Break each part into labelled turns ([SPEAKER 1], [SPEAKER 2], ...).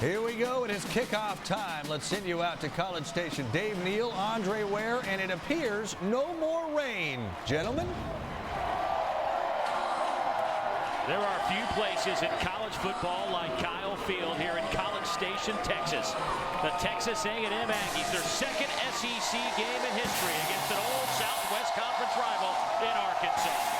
[SPEAKER 1] Here we go. It is kickoff time. Let's send you out to College Station. Dave Neal, Andre Ware, and it appears no more rain. Gentlemen?
[SPEAKER 2] There are few places in college football like Kyle Field here in College Station, Texas. The Texas A&M Aggies, their second SEC game in history against an old Southwest Conference rival in Arkansas.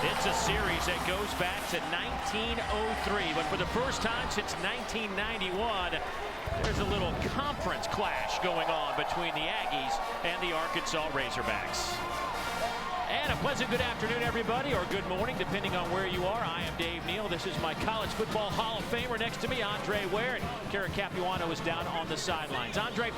[SPEAKER 2] It's a series that goes back to 1903, but for the first time since 1991, there's a little conference clash going on between the Aggies and the Arkansas Razorbacks. And a pleasant good afternoon, everybody, or good morning, depending on where you are. I am Dave Neal. This is my College Football Hall of Famer. Next to me, Andre Ware, and Kara Capuano is down on the sidelines. Andre,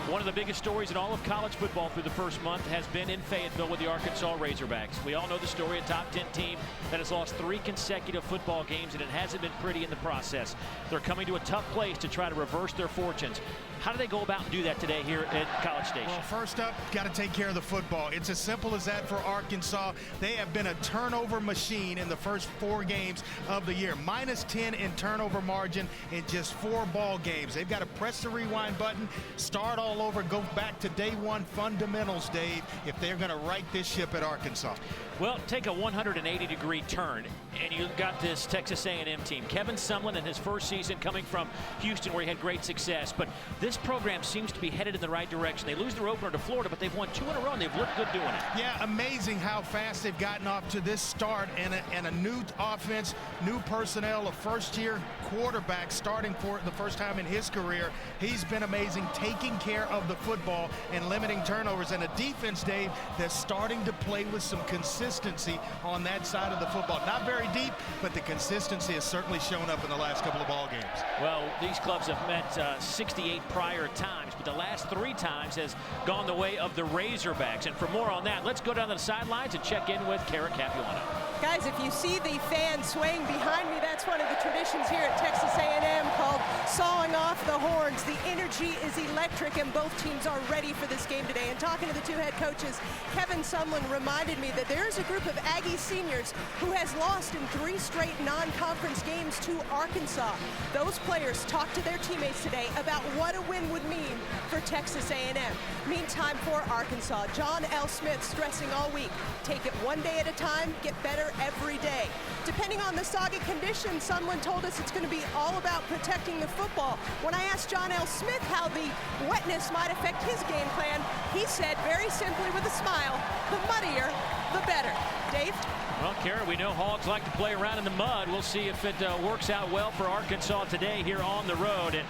[SPEAKER 2] one of the biggest stories in all of college football through the first month has been in Fayetteville with the Arkansas Razorbacks. We all know the story, a top 10 team that has lost 3 consecutive football games, and it hasn't been pretty in the process. They're coming to a tough place to try to reverse their fortunes. How do they go about and do that today here at College Station?
[SPEAKER 3] Well, first up, got to take care of the football. It's as simple as that for Arkansas. They have been a turnover machine in the first 4 games of the year. -10 in turnover margin in just 4 ball games. They've got to press the rewind button, start all over, go back to day one fundamentals, Dave, if they're going to right this ship at Arkansas.
[SPEAKER 2] Well, take a 180-degree turn, and you've got this Texas A&M team. Kevin Sumlin in his first season coming from Houston, where he had great success. But this program seems to be headed in the right direction. They lose their opener to Florida, but they've won 2 in a row, and they've looked good doing it.
[SPEAKER 3] Yeah, amazing how fast they've gotten off to this start, and a new offense, new personnel, a first-year quarterback starting for it the first time in his career. He's been amazing, taking care of the football and limiting turnovers. And a defense, Dave, that's starting to play with some consistency on that side of the football. Not very deep, but the consistency has certainly shown up in the last couple of ball games.
[SPEAKER 2] Well, these clubs have met 68 prior times, but the last 3 times has gone the way of the Razorbacks. And for more on that, let's go down to the sidelines and check in with Kara Capuano.
[SPEAKER 4] Guys, if you see the fans swaying behind me, that's one of the traditions here at Texas A&M called sawing off the horns. The energy is electric, and both teams are ready for this game today. And talking to the 2 head coaches, Kevin Sumlin reminded me that there is a group of Aggie seniors who has lost in 3 straight non-conference games to Arkansas. Those players talked to their teammates today about what a win would mean for Texas A&M. Meantime, for Arkansas, John L. Smith stressing all week, take it one day at a time, get better every day. Depending on the Saga conditions, someone told us it's going to be all about protecting the football. When I asked John L. Smith how the wetness might affect his game plan, he said very simply with a smile, the muddier, the better. Dave?
[SPEAKER 2] Well, Kara, we know Hogs like to play around in the mud. We'll see if it works out well for Arkansas today here on the road. And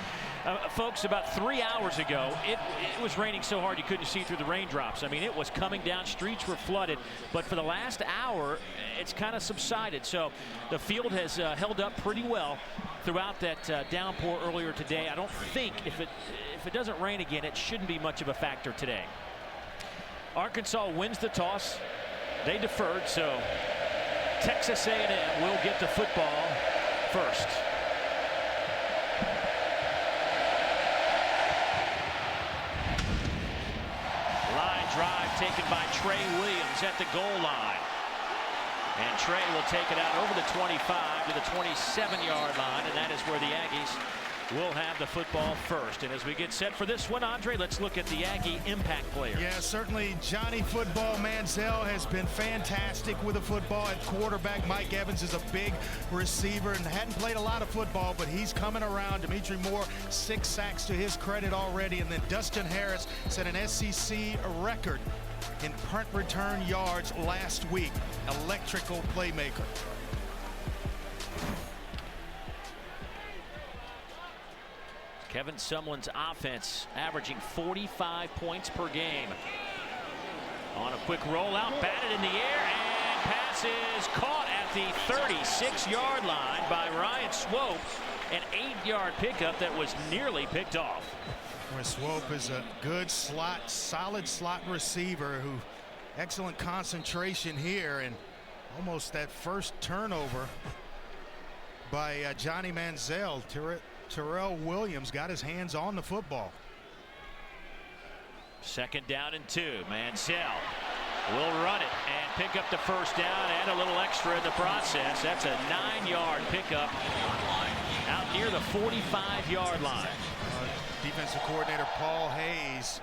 [SPEAKER 2] folks, about 3 hours ago, it was raining so hard you couldn't see through the raindrops. I mean, it was coming down, streets were flooded, but for the last hour, it's kind of subsided. So the field has held up pretty well throughout that downpour earlier today. I don't think if it doesn't rain again, it shouldn't be much of a factor today. Arkansas wins the toss. They deferred, so Texas A&M will get the football first. Drive taken by Trey Williams at the goal line. And Trey will take it out over the 25 to the 27-yard line, and that is where the Aggies will have the football first. And as we get set for this one, Andre, let's look at the Aggie impact players.
[SPEAKER 3] Yeah, certainly Johnny Football Manziel has been fantastic with the football at quarterback. Mike Evans is a big receiver and hadn't played a lot of football, but he's coming around. Dimitri Moore, 6 sacks to his credit already. And then Dustin Harris set an SEC record in punt return yards last week. Electrical playmaker.
[SPEAKER 2] Kevin Sumlin's offense averaging 45 points per game. On a quick rollout, batted in the air, and pass is caught at the 36-yard line by Ryan Swope. An 8-yard pickup that was nearly picked off.
[SPEAKER 3] Swope is a good slot, solid slot receiver who Excellent concentration here, and almost that first turnover by Johnny Manziel. Terrell Williams got his hands on the football.
[SPEAKER 2] 2nd down and 2. Manziel will run it and pick up the first down and a little extra in the process. That's a 9-yard pickup out near the 45-yard line.
[SPEAKER 3] Defensive coordinator Paul Hayes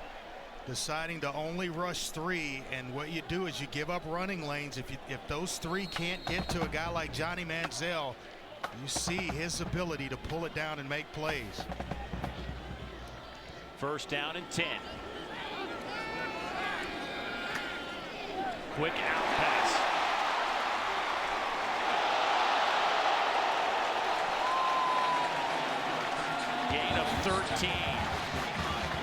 [SPEAKER 3] deciding to only rush 3, and what you do is you give up running lanes. If those 3 can't get to a guy like Johnny Manziel, you see his ability to pull it down and make plays.
[SPEAKER 2] 1st down and 10. Quick out pass. Gain of 13.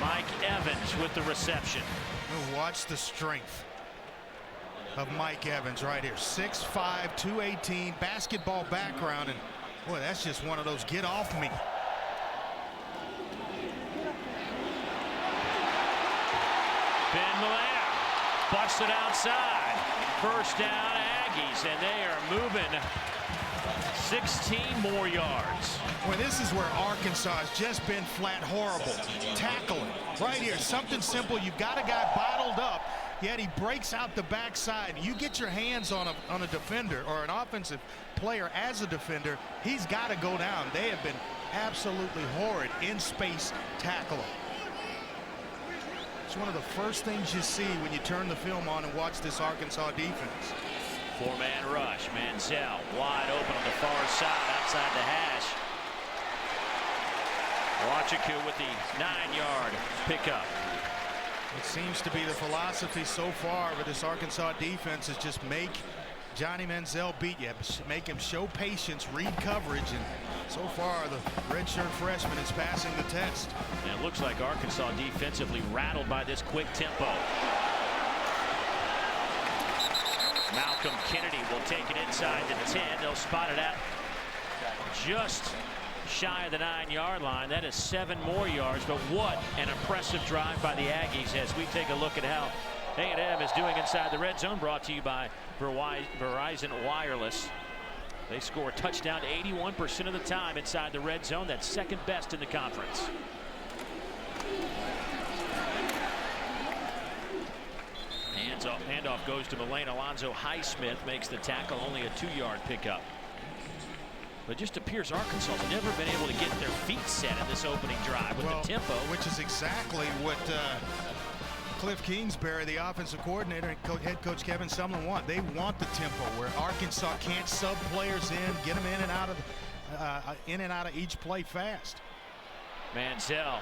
[SPEAKER 2] Mike Evans with the reception.
[SPEAKER 3] Watch the strength of Mike Evans right here. 6'5", 218, basketball background, and boy, that's just one of those get off me.
[SPEAKER 2] Ben Malena busted outside. 1st down Aggies, and they are moving 16 more yards.
[SPEAKER 3] Well, this is where Arkansas has just been flat horrible. Tackling right here, something simple. You've got a guy bottled up, yet he breaks out the backside. You get your hands on a defender or an offensive player as a defender, he's got to go down. They have been absolutely horrid in space tackling. It's one of the first things you see when you turn the film on and watch this Arkansas defense.
[SPEAKER 2] 4-man rush. Manziel wide open on the far side outside the hash. Wachiku with the 9-yard pickup.
[SPEAKER 3] It seems to be the philosophy so far with this Arkansas defense is just make Johnny Manziel beat you. Make him show patience, read coverage, and so far the redshirt freshman is passing the test.
[SPEAKER 2] And it looks like Arkansas defensively rattled by this quick tempo. Malcolm Kennedy will take it inside the 10. They'll spot it at just shy of the 9-yard line. That is 7 more yards, but what an impressive drive by the Aggies as we take a look at how A&M is doing inside the red zone, brought to you by Verizon Wireless. They score a touchdown 81% of the time inside the red zone. That's 2nd best in the conference. Handoff goes to Malane. Alonzo Highsmith makes the tackle, only a 2-yard pickup. But it just appears Arkansas has never been able to get their feet set in this opening drive with the tempo.
[SPEAKER 3] Which is exactly what Cliff Kingsbury, the offensive coordinator, and head coach Kevin Sumlin want. They want the tempo where Arkansas can't sub players in, get them in and out of each play fast.
[SPEAKER 2] Manziel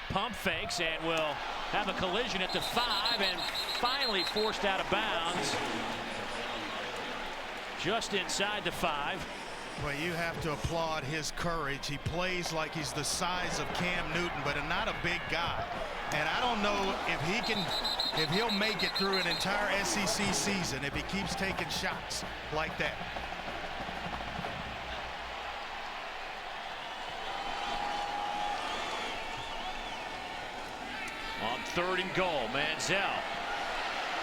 [SPEAKER 2] pump fakes and will have a collision at the 5 and finally forced out of bounds just inside the 5.
[SPEAKER 3] Well, you have to applaud his courage. He plays like he's the size of Cam Newton, but not a big guy. And I don't know if he'll make it through an entire SEC season if he keeps taking shots like that.
[SPEAKER 2] On 3rd and goal, Manziel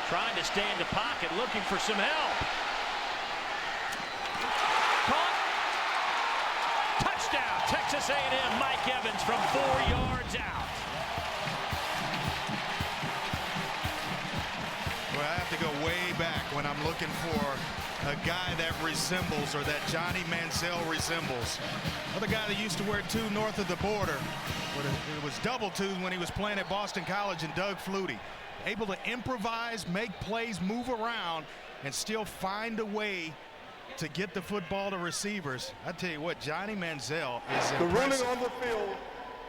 [SPEAKER 2] trying to stay in the pocket, looking for some help. Caught. Touchdown, Texas A&M. Mike Evans from 4 yards out.
[SPEAKER 3] Well, I have to go way back when I'm looking for a guy that resembles, or that Johnny Manziel resembles. Another guy that used to wear 2 north of the border. But it was double 2 when he was playing at Boston College, and Doug Flutie. Able to improvise, make plays, move around, and still find a way to get the football to receivers. I tell you what, Johnny Manziel is impressive.
[SPEAKER 5] The ruling on the field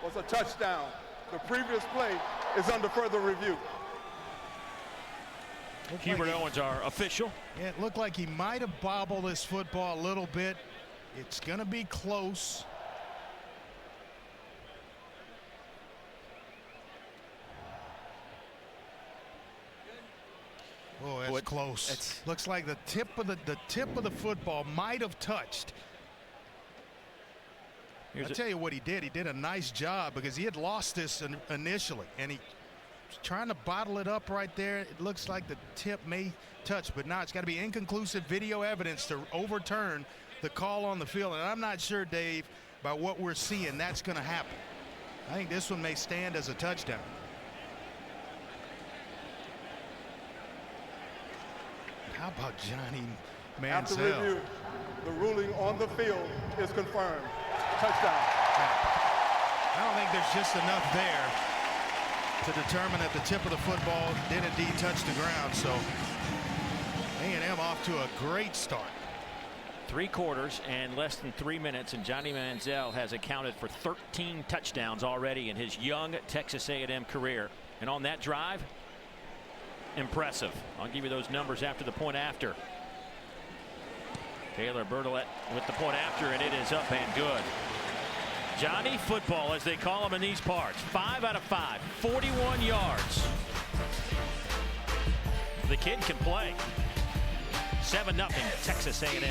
[SPEAKER 5] was a touchdown. The previous play is under further review.
[SPEAKER 2] Hubert Owens, our official.
[SPEAKER 3] Yeah, it looked like he might have bobbled this football a little bit. It's going to be close. Oh, that's close. Looks like the tip of the football might have touched. I'll tell you what he did. He did a nice job because he had lost this initially, and he trying to bottle it up right there. It looks like the tip may touch, but no, it's got to be inconclusive video evidence to overturn the call on the field. And I'm not sure, Dave, by what we're seeing, that's going to happen. I think this one may stand as a touchdown. How about Johnny Manziel?
[SPEAKER 5] After review, the ruling on the field is confirmed. Touchdown.
[SPEAKER 3] I don't think there's just enough there to determine that the tip of the football did indeed touch the ground. So A&M off to a great start.
[SPEAKER 2] 3 quarters and less than 3 minutes, and Johnny Manziel has accounted for 13 touchdowns already in his young Texas A&M career. And on that drive, impressive. I'll give you those numbers after the point after. Taylor Bertolet with the point after, and it is up and good. Johnny Football, as they call him in these parts. 5 out of 5, 41 yards. The kid can play. 7-0 Texas A&M.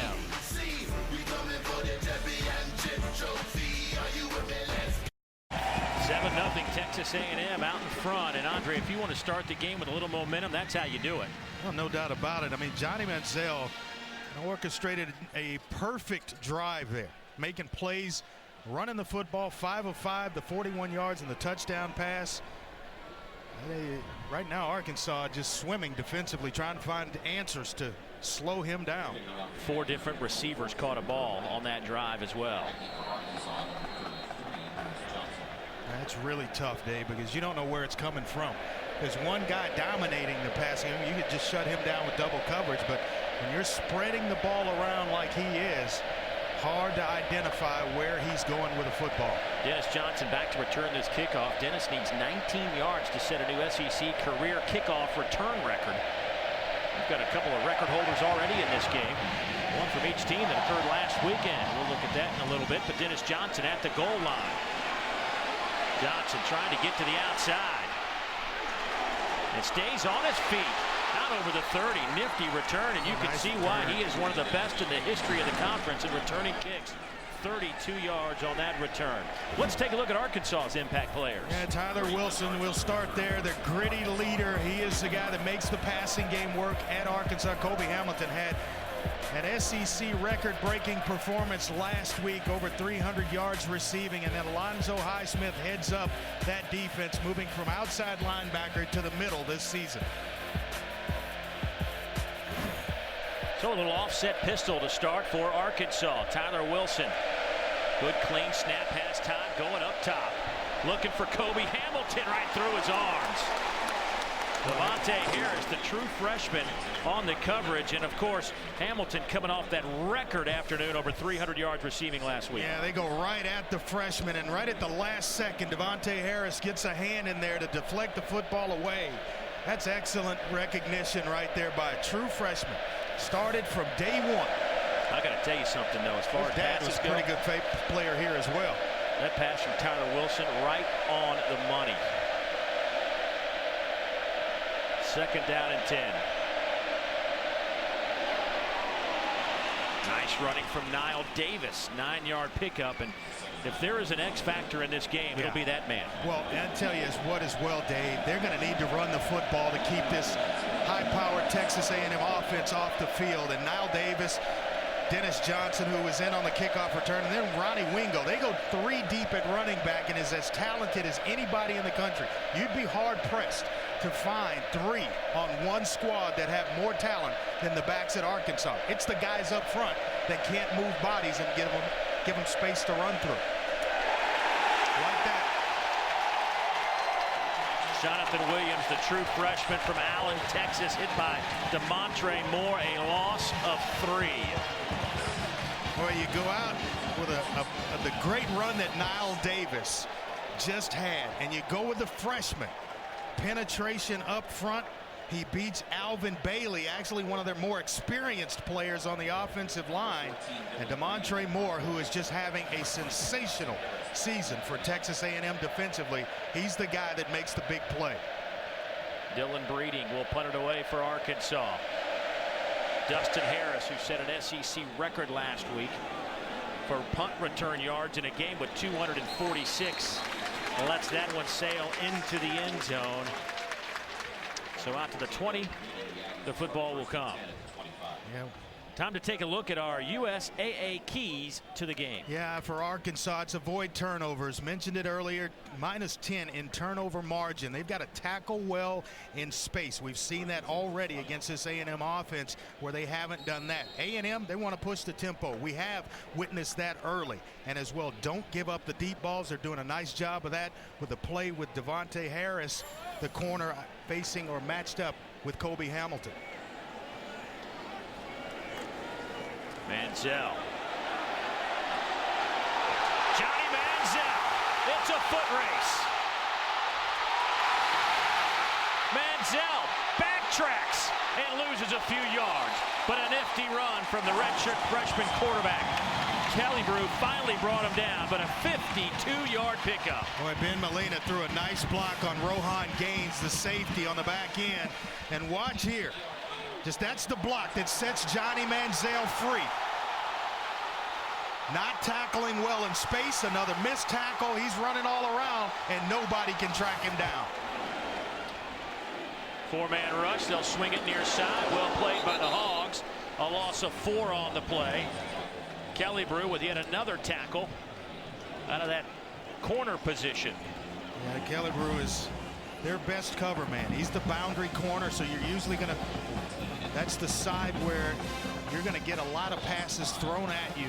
[SPEAKER 2] 7-0 Texas A&M out in front. And Andre, if you want to start the game with a little momentum, that's how you do it.
[SPEAKER 3] Well, no doubt about it. I mean, Johnny Manziel orchestrated a perfect drive there, making plays, running the football. 5 of 5, the 41 yards and the touchdown pass. Right now, Arkansas just swimming defensively, trying to find answers to slow him down.
[SPEAKER 2] 4 different receivers caught a ball on that drive as well.
[SPEAKER 3] That's really tough, Dave, because you don't know where it's coming from. There's one guy dominating the passing. I mean, you could just shut him down with double coverage, but when you're spreading the ball around like he is, hard to identify where he's going with the football.
[SPEAKER 2] Dennis Johnson back to return this kickoff. Dennis needs 19 yards to set a new SEC career kickoff return record. We've got a couple of record holders already in this game. One from each team that occurred last weekend. We'll look at that in a little bit, but Dennis Johnson at the goal line. Johnson trying to get to the outside. And stays on his feet. Out over the 30. Nifty return, and you can see why he is one of the best in the history of the conference in returning kicks. 32 yards on that return. Let's take a look at Arkansas's impact players.
[SPEAKER 3] Yeah, Tyler Wilson will start there. The gritty leader. He is the guy that makes the passing game work at Arkansas. Cobi Hamilton had an SEC record-breaking performance last week, over 300 yards receiving, and then Alonzo Highsmith heads up that defense, moving from outside linebacker to the middle this season.
[SPEAKER 2] So a little offset pistol to start for Arkansas. Tyler Wilson. Good clean snap, has time, going up top. Looking for Cobi Hamilton right through his arms. Devontae Harris, the true freshman, on the coverage. And of course, Hamilton coming off that record afternoon, over 300 yards receiving last week.
[SPEAKER 3] Yeah, they go right at the freshman, and right at the last second, Devontae Harris gets a hand in there to deflect the football away. That's excellent recognition right there by a true freshman. Started from day one.
[SPEAKER 2] I got to tell you something, though, as far as passes
[SPEAKER 3] was a
[SPEAKER 2] go,
[SPEAKER 3] pretty good player here as well.
[SPEAKER 2] That pass from Tyler Wilson right on the money. 2nd down and 10. Nice running from Knile Davis. 9-yard pickup, and if there is an X factor in this game, it'll be that man.
[SPEAKER 3] Well, I tell you as well, Dave, they're going to need to run the football to keep this high-powered Texas A&M offense off the field. And Knile Davis, Dennis Johnson, who was in on the kickoff return, and then Ronnie Wingo. They go 3 deep at running back and is as talented as anybody in the country. You'd be hard-pressed to find 3 on one squad that have more talent than the backs at Arkansas. It's the guys up front that can't move bodies and give them space to run through. Like that.
[SPEAKER 2] Jonathan Williams, the true freshman from Allen, Texas, hit by Demontre Moore, a loss of 3.
[SPEAKER 3] Well, you go out with the great run that Knile Davis just had, and you go with the freshman. Penetration up front. He beats Alvin Bailey, actually one of their more experienced players on the offensive line. And Demontre Moore, who is just having a sensational season for Texas A&M defensively. He's the guy that makes the big play.
[SPEAKER 2] Dylan Breeding will punt it away for Arkansas. Dustin Harris, who set an SEC record last week for punt return yards in a game with 246, lets that one sail into the end zone. So out to the 20, the football will come.
[SPEAKER 3] Yeah.
[SPEAKER 2] Time to take a look at our USAA keys to the game.
[SPEAKER 3] Yeah, for Arkansas, it's avoid turnovers. Mentioned it earlier, -10 in turnover margin. They've got to tackle well in space. We've seen that already against this A&M offense where they haven't done that. A&M, they want to push the tempo. We have witnessed that early. And as well, don't give up the deep balls. They're doing a nice job of that with the play with Devontae Harris, the corner facing or matched up with Cobi Hamilton.
[SPEAKER 2] Manziel. Johnny Manziel. It's a foot race. Manziel backtracks and loses a few yards. But a nifty run from the redshirt freshman quarterback. Kellybrew finally brought him down, but a 52-yard pickup.
[SPEAKER 3] Boy, Ben Molina threw a nice block on Rohan Gaines, the safety on the back end. And watch here. Just that's the block that sets Johnny Manziel free. Not tackling well in space. Another missed tackle. He's running all around, and nobody can track him down.
[SPEAKER 2] Four-man rush. They'll swing it near side. Well played by the Hogs. A loss of 4 on the play. Kellybrew with yet another tackle out of that corner position.
[SPEAKER 3] Yeah, Kellybrew is their best cover man. He's the boundary corner, so you're usually going to, that's the side where you're going to get a lot of passes thrown at you.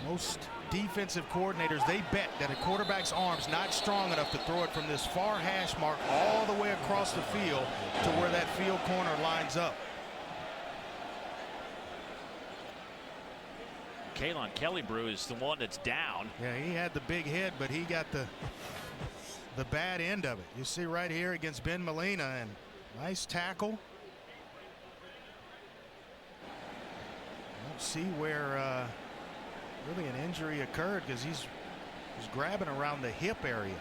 [SPEAKER 3] Most defensive coordinators, they bet that a quarterback's arm's not strong enough to throw it from this far hash mark all the way across the field to where that field corner lines up.
[SPEAKER 2] Kalon Kellybrew is the one that's down.
[SPEAKER 3] Yeah, he had the big hit, but he got the bad end of it. You see right here against Ben Molina, and nice tackle. I don't see where really an injury occurred because he's grabbing around the hip area.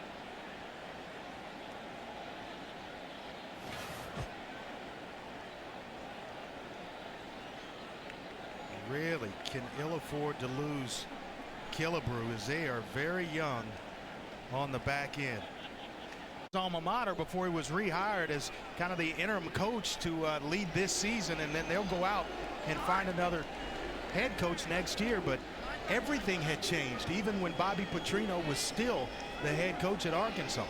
[SPEAKER 3] Really can ill afford to lose Kellybrew as they are very young on the back end. His alma mater before he was rehired as kind of the interim coach to lead this season, and then they'll go out and find another head coach next year. But everything had changed even when Bobby Petrino was still the head coach at Arkansas.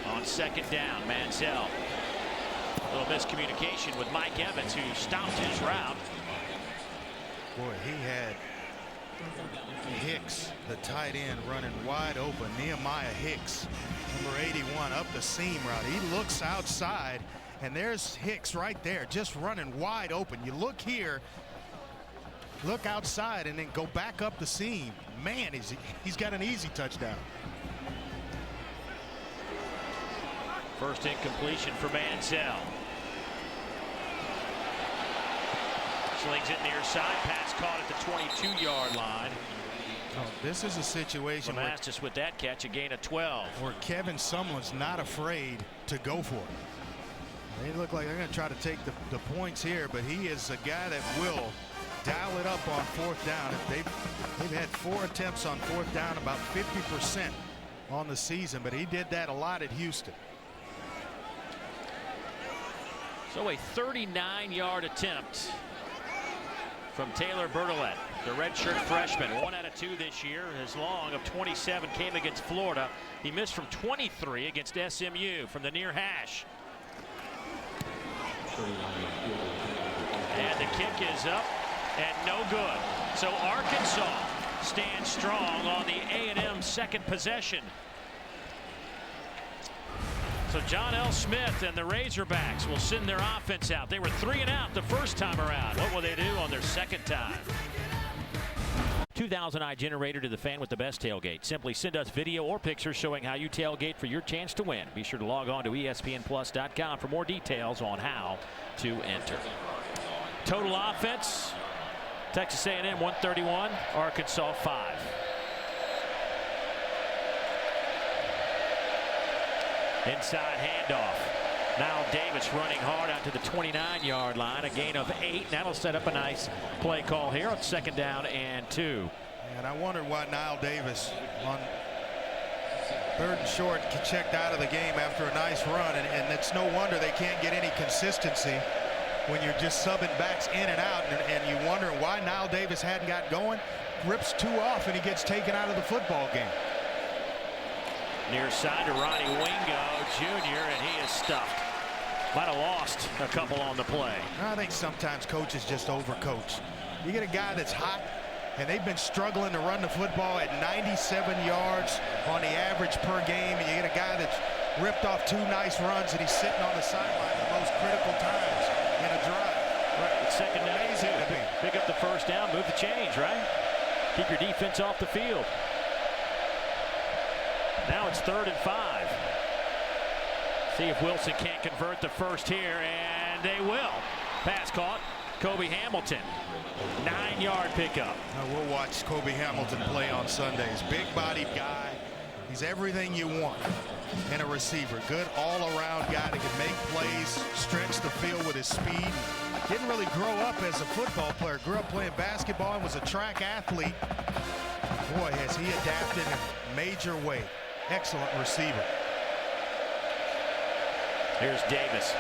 [SPEAKER 2] On second down, Manziel. A little miscommunication with Mike Evans, who stopped his route.
[SPEAKER 3] Boy, he had Hicks, the tight end, running wide open. Nehemiah Hicks, number 81, up the seam route. He looks outside, and there's Hicks right there, just running wide open. You look here, look outside, and then go back up the seam. Man, he's got an easy touchdown.
[SPEAKER 2] First incompletion for Manziel. Slings it near side. Pass caught at the 22-yard line.
[SPEAKER 3] Oh, this is a situation where
[SPEAKER 2] Lamastus with that catch, a gain of 12.
[SPEAKER 3] Where Kevin Sumlin's not afraid to go for it. They look like they're going to try to take the points here, but he is a guy that will dial it up on fourth down. They've had 4 attempts on fourth down, about 50% on the season, but he did that a lot at Houston.
[SPEAKER 2] So a 39-yard attempt from Taylor Bertolet, the redshirt freshman. 1 out of 2 this year. His long of 27 came against Florida. He missed from 23 against SMU from the near hash. And the kick is up and no good. So Arkansas stands strong on the A&M second possession. So John L. Smith and the Razorbacks will send their offense out. They were 3 and out the first time around. What will they do on their second time? 2,000i generator to the fan with the best tailgate. Simply send us video or pictures showing how you tailgate for your chance to win. Be sure to log on to ESPNplus.com for more details on how to enter. Total offense, Texas A&M 131, Arkansas 5. Inside handoff. Knile Davis running hard out to the 29-yard line. A gain of 8. That'll set up a nice play call here on second down and 2.
[SPEAKER 3] And I wondered why Knile Davis Third and short, checked out of the game after a nice run, and it's no wonder they can't get any consistency when you're just subbing backs in and out, and you wonder why Knile Davis hadn't got going. Rips two off, and he gets taken out of the football game.
[SPEAKER 2] Near side to Ronnie Wingo Jr., and he is stuffed. Might have lost a couple on the play.
[SPEAKER 3] I think sometimes coaches just overcoach. You get a guy that's hot, and they've been struggling to run the football at 97 yards on the average per game, and you get a guy that's ripped off two nice runs, and he's sitting on the sideline at those critical times in a drive.
[SPEAKER 2] Right, it's second down.
[SPEAKER 3] Amazing to me.
[SPEAKER 2] Pick up the first down, move the change, right? Keep your defense off the field. Now it's 3rd and 5. See if Wilson can't convert the first here, and they will. Pass caught. Cobi Hamilton, 9-yard pickup.
[SPEAKER 3] Now we'll watch Cobi Hamilton play on Sundays. Big-bodied guy. He's everything you want in a receiver. Good all-around guy that can make plays, stretch the field with his speed. Didn't really grow up as a football player. Grew up playing basketball and was a track athlete. Boy, has he adapted in a major way. Excellent receiver.
[SPEAKER 2] Here's Davis.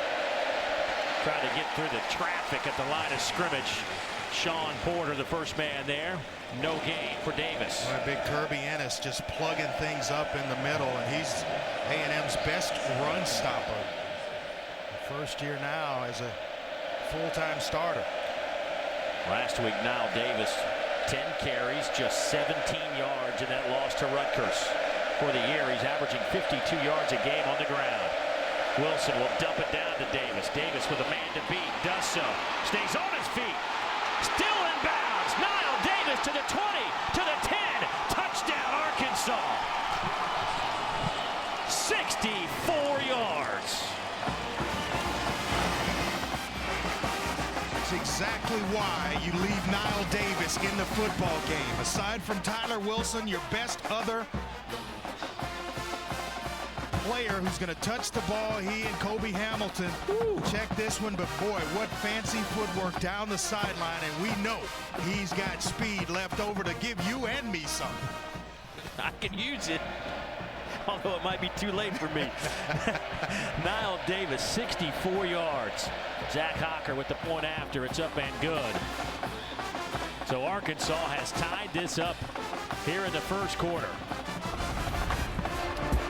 [SPEAKER 2] Trying to get through the traffic at the line of scrimmage. Sean Porter, the first man there. No gain for Davis.
[SPEAKER 3] Big Kirby Ennis just plugging things up in the middle, and he's A&M's best run stopper. First year now as a full-time starter.
[SPEAKER 2] Last week, Knile Davis, 10 carries, just 17 yards in that loss to Rutgers. For the year, he's averaging 52 yards a game on the ground. Wilson will dump it down to Davis. Davis with a man to beat, does so. Stays on his feet. Still in bounds. Knile Davis to the 20, to the 10. Touchdown, Arkansas. 64 yards.
[SPEAKER 3] That's exactly why you leave Knile Davis in the football game. Aside from Tyler Wilson, your best other player who's going to touch the ball, he and Cobi Hamilton. Check this one, but boy, what fancy footwork down the sideline, and we know he's got speed left over to give you and me some.
[SPEAKER 2] I can use it, although it might be too late for me. Knile Davis, 64 yards. Zach Hocker with the point after. It's up and good. So Arkansas has tied this up here in the first quarter.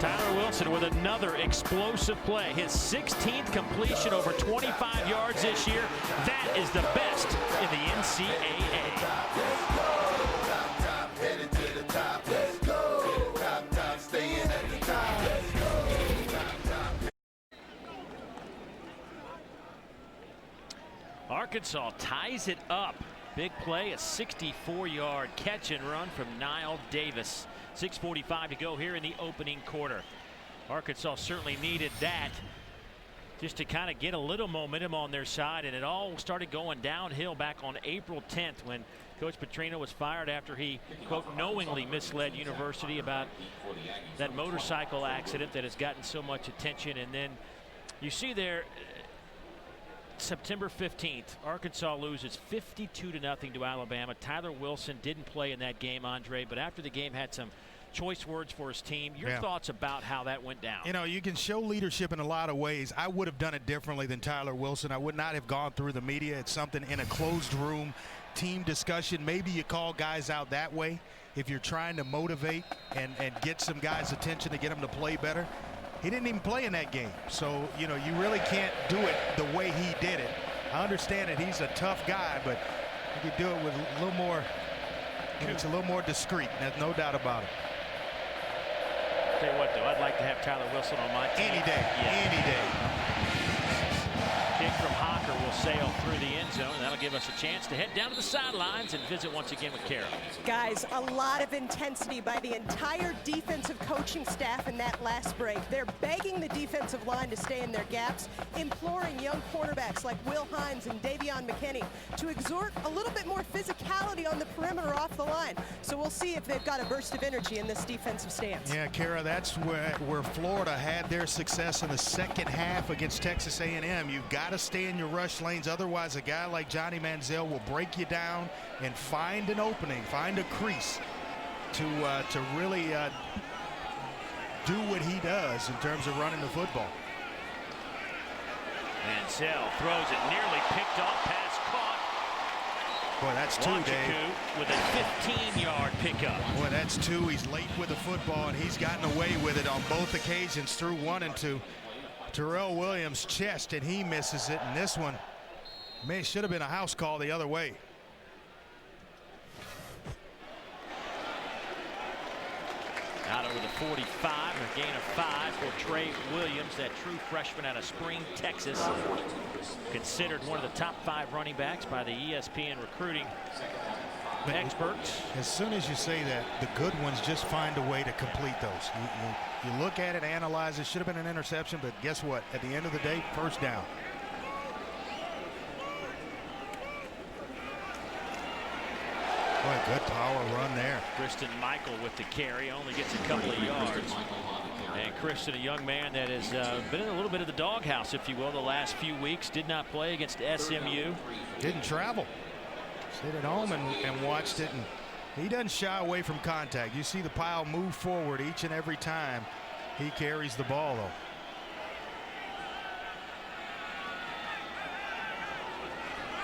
[SPEAKER 2] Tyler Wilson with another explosive play. His 16th completion, over 25 yards this year. That is the best in the NCAA. Arkansas ties it up. Big play, a 64-yard catch and run from Knile Davis. 6:45 to go here in the opening quarter. Arkansas certainly needed that just to kind of get a little momentum on their side, and it all started going downhill back on April 10th when Coach Petrino was fired after he, quote, knowingly misled University about that motorcycle accident that has gotten so much attention. And then you see there, September 15th, Arkansas loses 52-0 to Alabama. Tyler Wilson didn't play in that game, Andre, but after the game had some choice words for his team. Your thoughts about how that went down? You
[SPEAKER 3] know, you can show leadership in a lot of ways. I would have done it differently than Tyler Wilson. I would not have gone through the media. It's something in a closed room team discussion. Maybe you call guys out that way if you're trying to motivate and get some guys' attention to get them to play better. He didn't even play in that game. So, you know, you really can't do it the way he did it. I understand that he's a tough guy, but you could do it with a little more, it's a little more discreet. There's no doubt about it.
[SPEAKER 2] Tell you what, though, I'd like to have Tyler Wilson on my team.
[SPEAKER 3] Any day, any day.
[SPEAKER 2] Kick from Hocker will sail through the end zone, and that'll give us a chance to head down to the sidelines and visit once again with Kara.
[SPEAKER 4] Guys, a lot of intensity by the entire defensive coaching staff in that last break. They're begging the defensive line to stay in their gaps, imploring young cornerbacks like Will Hines and Davion McKinney to exert a little bit more physicality on the perimeter off the line. So we'll see if they've got a burst of energy in this defensive stance.
[SPEAKER 3] Yeah, Kara, that's where Florida had their success in the second half against Texas A&M. You've got to stay in your rush lanes. Otherwise, a guy like Johnny Manziel will break you down and find an opening, find a crease to really do what he does in terms of running the football.
[SPEAKER 2] Manziel throws it, nearly picked off, pass caught.
[SPEAKER 3] Boy, that's two, Dave.
[SPEAKER 2] With a 15-yard pickup.
[SPEAKER 3] Boy, that's two. He's late with the football, and he's gotten away with it on both occasions, through one and two. Terrell Williams' chest, and he misses it. And this one, man, should have been a house call the other way.
[SPEAKER 2] Out over the 45, a gain of 5 for Trey Williams, that true freshman out of Spring, Texas. Considered one of the top 5 running backs by the ESPN recruiting experts.
[SPEAKER 3] As soon as you say that, the good ones just find a way to complete those. You look at it, analyze it, should have been an interception, but guess what? At the end of the day, first down. Boy, good power run there.
[SPEAKER 2] Kristen Michael with the carry, only gets a couple of yards. And Kristen, a young man that has been in a little bit of the doghouse, if you will, the last few weeks. Did not play against SMU.
[SPEAKER 3] Didn't travel. Stayed at home and watched it, and he doesn't shy away from contact. You see the pile move forward each and every time he carries the ball, though.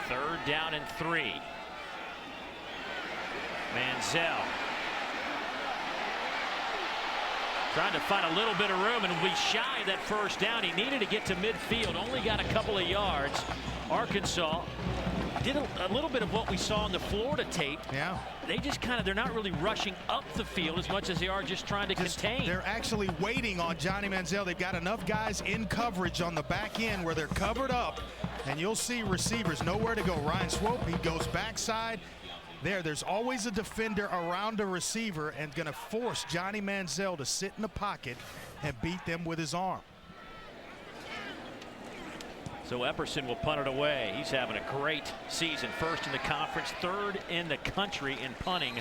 [SPEAKER 2] Third down and 3. Manziel trying to find a little bit of room and be shy of that first down. He needed to get to midfield, only got a couple of yards. Arkansas did a little bit of what we saw on the Florida tape.
[SPEAKER 3] Yeah.
[SPEAKER 2] They just they're not really rushing up the field as much as they are just trying to contain.
[SPEAKER 3] They're actually waiting on Johnny Manziel. They've got enough guys in coverage on the back end where they're covered up, and you'll see receivers nowhere to go. Ryan Swope, he goes backside. There's always a defender around a receiver and going to force Johnny Manziel to sit in the pocket and beat them with his arm.
[SPEAKER 2] So Epperson will punt it away. He's having a great season. First in the conference, third in the country in punting.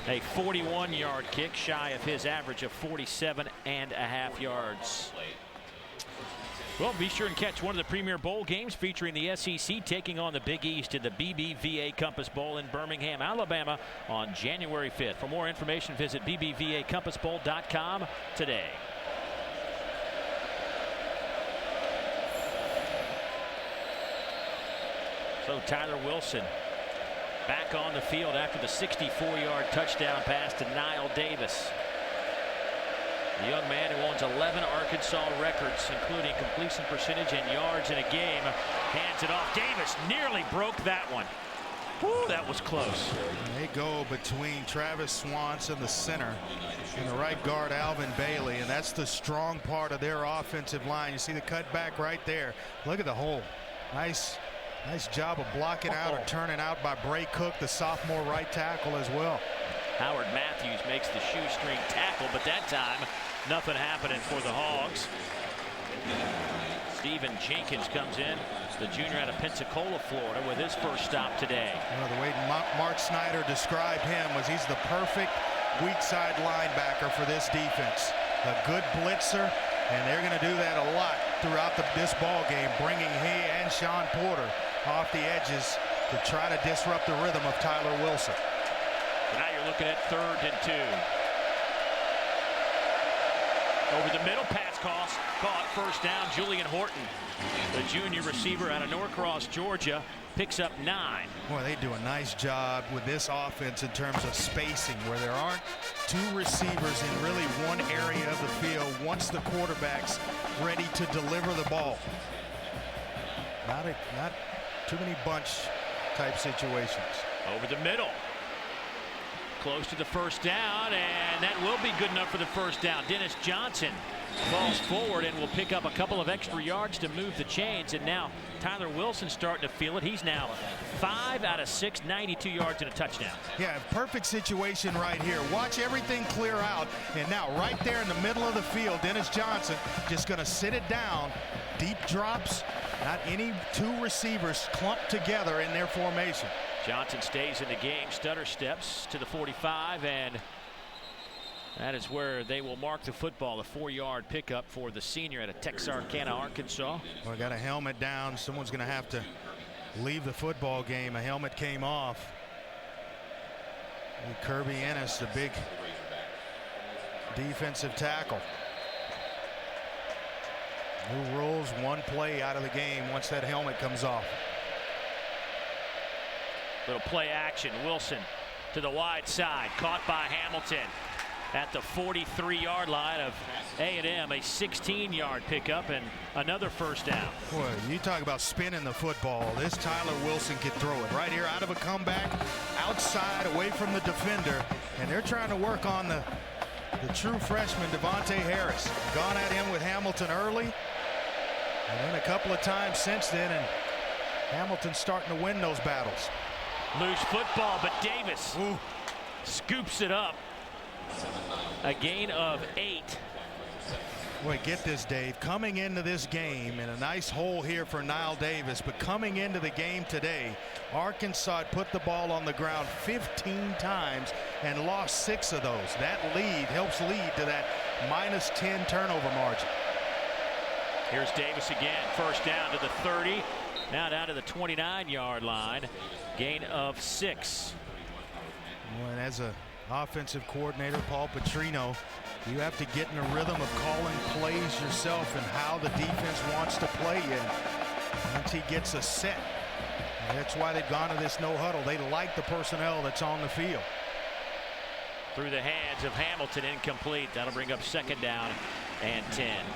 [SPEAKER 2] A 41-yard kick, shy of his average of 47.5 yards. Well, be sure and catch one of the premier bowl games featuring the SEC taking on the Big East in the BBVA Compass Bowl in Birmingham, Alabama on January 5th. For more information, visit bbvacompassbowl.com today. So Tyler Wilson back on the field after the 64-yard touchdown pass to Knile Davis. The young man who owns 11 Arkansas records, including completion percentage and yards in a game, hands it off. Davis nearly broke that one. Woo, that was close.
[SPEAKER 3] They go between Travis Swanson, the center, and the right guard, Alvin Bailey, and that's the strong part of their offensive line. You see the cutback right there. Look at the hole. Nice job of blocking out or turning out by Bray Cook, the sophomore right tackle, as well.
[SPEAKER 2] Howard Matthews makes the shoestring tackle, but that time nothing happening for the Hogs. Stephen Jenkins comes in, the junior out of Pensacola, Florida, with his first stop today.
[SPEAKER 3] Well, the way Mark Snyder described him was he's the perfect weak side linebacker for this defense. A good blitzer, and they're going to do that a lot throughout this ball game, bringing he and Sean Porter off the edges to try to disrupt the rhythm of Tyler Wilson.
[SPEAKER 2] Now you're looking at 3rd and 2. Over the middle, pass caught, first down. Julian Horton, the junior receiver out of Norcross, Georgia, picks up 9.
[SPEAKER 3] Boy, they do a nice job with this offense in terms of spacing, where there aren't two receivers in really one area of the field once the quarterback's ready to deliver the ball. Not too many bunch type situations.
[SPEAKER 2] Over the middle. Close to the first down, and that will be good enough for the first down. Dennis Johnson falls forward and will pick up a couple of extra yards to move the chains, and now Tyler Wilson starting to feel it. He's now 5 out of 6, 92 yards and a touchdown.
[SPEAKER 3] Yeah, perfect situation right here. Watch everything clear out, and now right there in the middle of the field, Dennis Johnson just going to sit it down. Deep drops, not any two receivers clumped together in their formation.
[SPEAKER 2] Johnson stays in the game, stutter steps to the 45, and that is where they will mark the football. A 4-yard pickup for the senior out of Texarkana, Arkansas.
[SPEAKER 3] Well, got a helmet down. Someone's going to have to leave the football game. A helmet came off. And Kirby Ennis, the big defensive tackle. New rules, one play out of the game once that helmet comes off.
[SPEAKER 2] Little play action. Wilson to the wide side, caught by Hamilton at the 43-yard line of A&M. A 16-yard pickup and another first down.
[SPEAKER 3] Boy, you talk about spinning the football. This Tyler Wilson can throw it right here out of a comeback, outside, away from the defender, and they're trying to work on the true freshman Devontae Harris. Gone at him with Hamilton early, and then a couple of times since then, and Hamilton's starting to win those battles.
[SPEAKER 2] Loose football, but Davis scoops it up. A gain of 8.
[SPEAKER 3] Boy, get this, Dave. Coming into this game, and a nice hole here for Knile Davis, but coming into the game today, Arkansas had put the ball on the ground 15 times and lost 6 of those. That lead helps lead to that -10 turnover margin.
[SPEAKER 2] Here's Davis again. First down to the 30. Now down to the 29-yard line. Gain of 6.
[SPEAKER 3] Well, and as a offensive coordinator, Paul Petrino, you have to get in a rhythm of calling plays yourself and how the defense wants to play in. Once he gets a set, and that's why they've gone to this no huddle. They like the personnel that's on the field.
[SPEAKER 2] Through the hands of Hamilton, incomplete. That'll bring up second down and 10.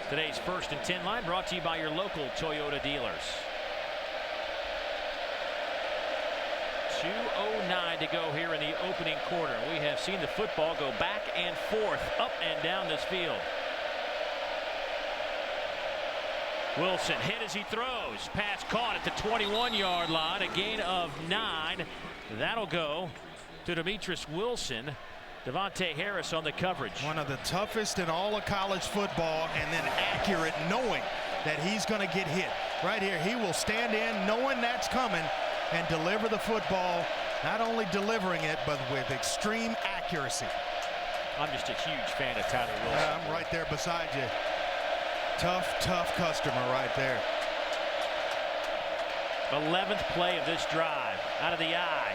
[SPEAKER 2] Today's 1st and 10 line brought to you by your local Toyota dealers. 2:09 to go here in the opening quarter. We have seen the football go back and forth, up and down this field. Wilson hit as he throws. Pass caught at the 21-yard line. A gain of 9. That'll go to Demetrius Wilson. Devontae Harris on the coverage.
[SPEAKER 3] One of the toughest in all of college football, and then accurate, knowing that he's going to get hit. Right here, he will stand in knowing that's coming and deliver the football, not only delivering it, but with extreme accuracy.
[SPEAKER 2] I'm just a huge fan of Tyler Wilson.
[SPEAKER 3] I'm right there beside you. Tough customer right there.
[SPEAKER 2] 11th play of this drive. Out of the eye.